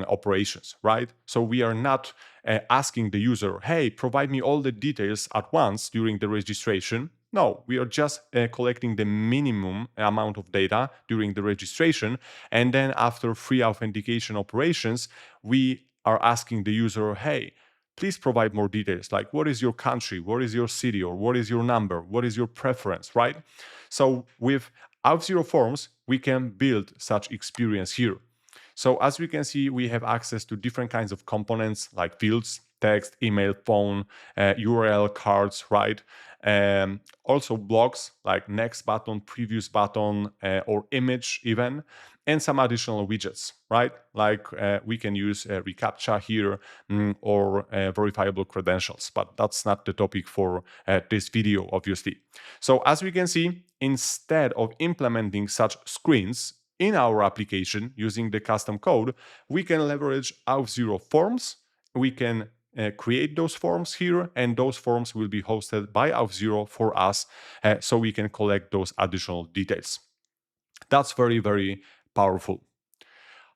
operations, right? So we are not asking the user, hey, provide me all the details at once during the registration. No, we are just collecting the minimum amount of data during the registration. And then after free authentication operations, we are asking the user, hey, please provide more details, like what is your country, what is your city, or what is your number, what is your preference, right? So with Auth0 forms, we can build such experience here. So as we can see, we have access to different kinds of components like fields, text, email, phone, URL, cards, right? Also blocks like next button, previous button, or image even, and some additional widgets, right? Like we can use reCAPTCHA here or verifiable credentials, but that's not the topic for this video, obviously. So as we can see, instead of implementing such screens in our application using the custom code, we can leverage Auth0 forms. We can create those forms here, and those forms will be hosted by Auth0 for us, so we can collect those additional details. That's very, very powerful.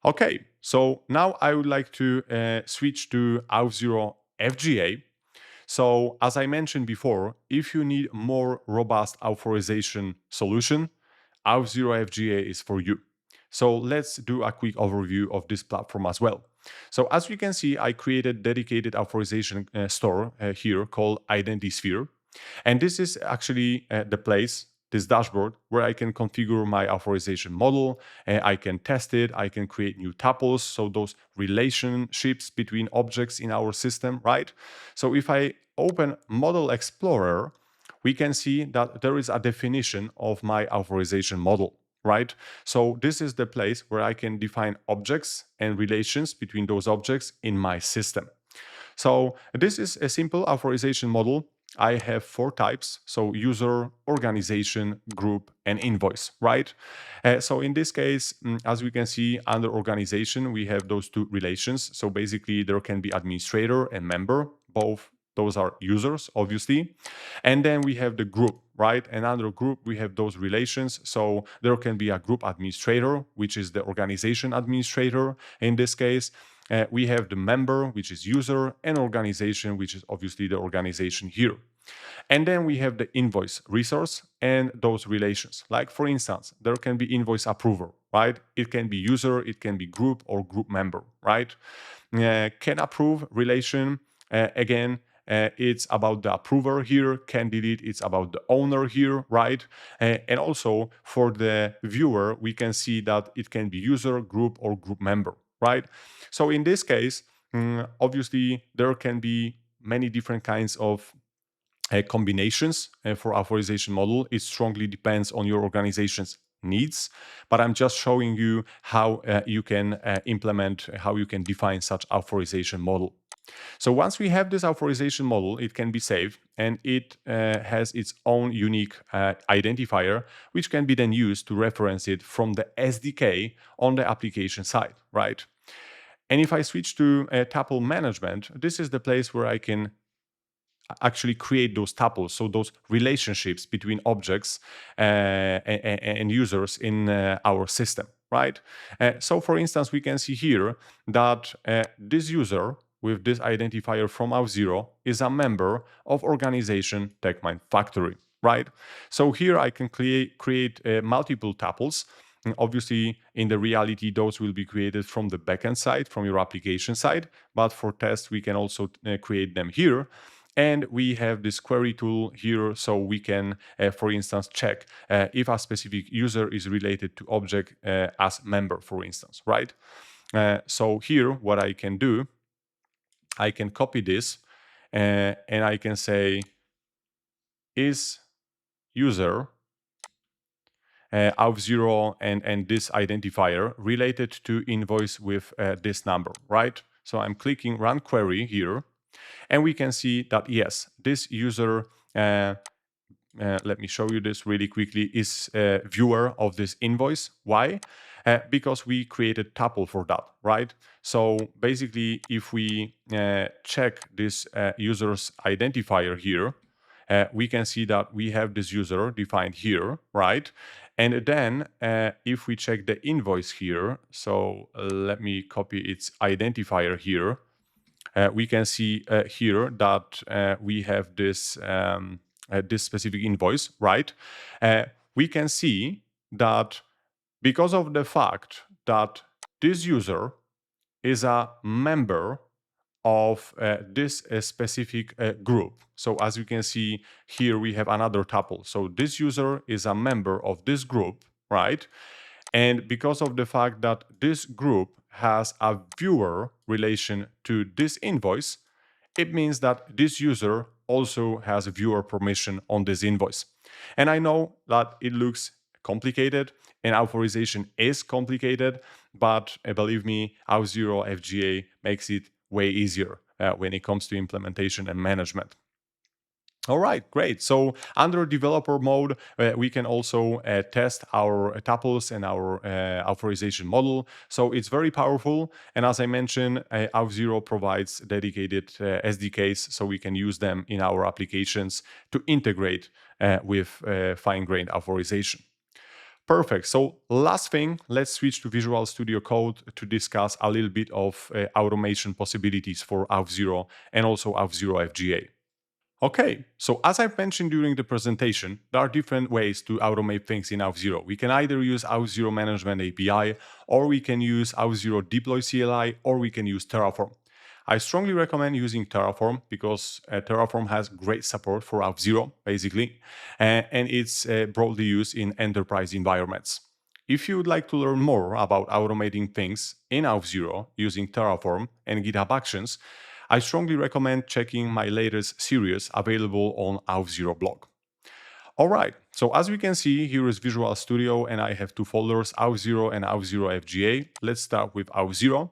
Okay, so now I would like to switch to Auth0 FGA. So as I mentioned before, if you need more robust authorization solution, Auth0 FGA is for you. So let's do a quick overview of this platform as well. So as you can see, I created dedicated authorization store here called IdentiSphere. And this is actually the place, this dashboard, where I can configure my authorization model. I can test it. I can create new tuples, so those relationships between objects in our system, right? So if I open Model Explorer, we can see that there is a definition of my authorization model, right? So this is the place where I can define objects and relations between those objects in my system. So this is a simple authorization model. I have 4 types, so user, organization, group, and invoice, right? So in this case, as we can see under organization, we have those 2 relations. So basically there can be administrator and member, both those are users, obviously. And then we have the group, right? And under group, we have those relations. So there can be a group administrator, which is the organization administrator in this case. We have the member, which is user, and organization, which is obviously the organization here. And then we have the invoice resource and those relations. Like for instance, there can be invoice approver, right? It can be user, it can be group or group member, right? Can approve relation, again, it's about the approver here. Can delete, it's about the owner here, right? And also for the viewer, we can see that it can be user, group, or group member, right? So in this case, obviously, there can be many different kinds of combinations for authorization model. It strongly depends on your organization's needs, but I'm just showing you how you can implement, how you can define such authorization model. So once we have this authorization model, it can be saved and it has its own unique identifier, which can be then used to reference it from the SDK on the application side, right? And if I switch to tuple management, this is the place where I can actually create those tuples, so those relationships between objects and users in our system, right? So for instance, we can see here that this user with this identifier from Auth0 is a member of organization TechMind Factory, right? So here I can create multiple tuples. And obviously, in the reality, those will be created from the backend side, from your application side. But for tests, we can also create them here. And we have this query tool here, so we can, for instance, check if a specific user is related to object as member, for instance, right? So here, what I can do, I can copy this and I can say, is user Auth0 and this identifier related to invoice with this number, right? So I'm clicking run query here, and we can see that yes, this user, let me show you this really quickly, is a viewer of this invoice. Why? Because we created tuple for that, right? So basically, if we check this user's identifier here, we can see that we have this user defined here, right? And then if we check the invoice here, so let me copy its identifier here, we can see here that we have this specific invoice, right? We can see that because of the fact that this user is a member of this specific group. So as you can see here, we have another tuple. So this user is a member of this group, right? And because of the fact that this group has a viewer relation to this invoice, it means that this user also has a viewer permission on this invoice. And I know that it looks complicated and authorization is complicated, but believe me, Auth0 FGA makes it way easier when it comes to implementation and management. All right, great. So under developer mode, we can also test our tuples and our authorization model. So it's very powerful. And as I mentioned, Auth0 provides dedicated SDKs, so we can use them in our applications to integrate with fine-grained authorization. Perfect. So last thing, let's switch to Visual Studio Code to discuss a little bit of automation possibilities for Auth0 and also Auth0 FGA. Okay, so as I've mentioned during the presentation, there are different ways to automate things in Auth0. We can either use Auth0 Management API, or we can use Auth0 Deploy CLI, or we can use Terraform. I strongly recommend using Terraform because Terraform has great support for Auth0, basically, and it's broadly used in enterprise environments. If you would like to learn more about automating things in Auth0 using Terraform and GitHub Actions, I strongly recommend checking my latest series available on Auth0 blog. All right, so as we can see, here is Visual Studio and I have two folders, Auth0 and Auth0 FGA. Let's start with Auth0.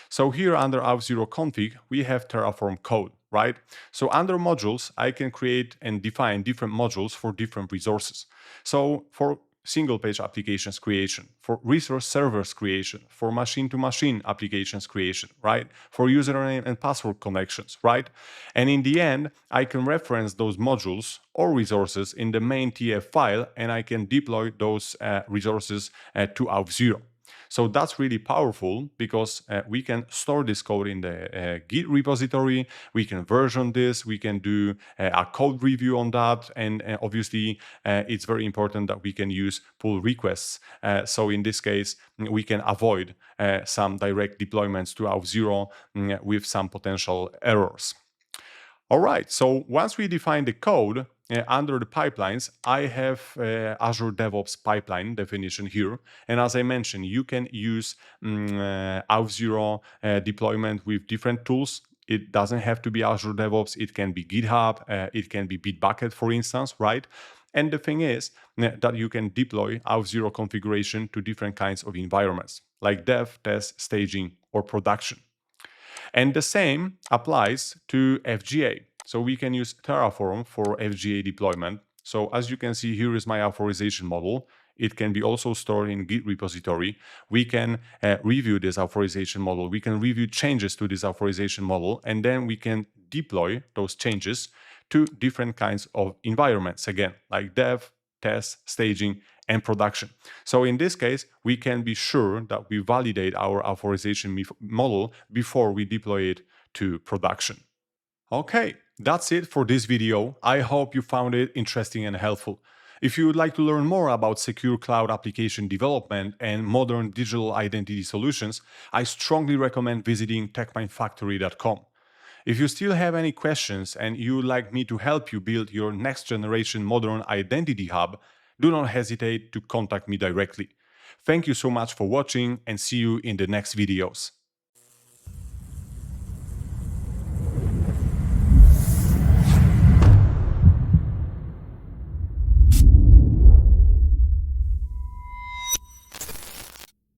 So here under Auth0 config, we have Terraform code, right? So under modules, I can create and define different modules for different resources. So for single page applications creation, for resource servers creation, for machine-to-machine applications creation, right? For username and password connections, right? And in the end, I can reference those modules or resources in the main TF file, and I can deploy those resources to Auth0. So that's really powerful because we can store this code in the Git repository, we can version this, we can do a code review on that, and obviously it's very important that we can use pull requests. So in this case, we can avoid some direct deployments to Auth0 with some potential errors. All right, so once we define the code under the pipelines, I have Azure DevOps pipeline definition here. And as I mentioned, you can use Auth0 deployment with different tools. It doesn't have to be Azure DevOps. It can be GitHub. It can be Bitbucket, for instance, right? And the thing is that you can deploy Auth0 configuration to different kinds of environments, like dev, test, staging, or production. And the same applies to FGA. So we can use Terraform for FGA deployment. So as you can see, here is my authorization model. It can be also stored in Git repository. We can review this authorization model. We can review changes to this authorization model, and then we can deploy those changes to different kinds of environments, again, like dev, test, staging, and production. So in this case, we can be sure that we validate our authorization model before we deploy it to production. Okay, that's it for this video. I hope you found it interesting and helpful. If you would like to learn more about secure cloud application development and modern digital identity solutions, I strongly recommend visiting techmindfactory.com. If you still have any questions and you would like me to help you build your next generation modern identity hub, do not hesitate to contact me directly. Thank you so much for watching and see you in the next videos.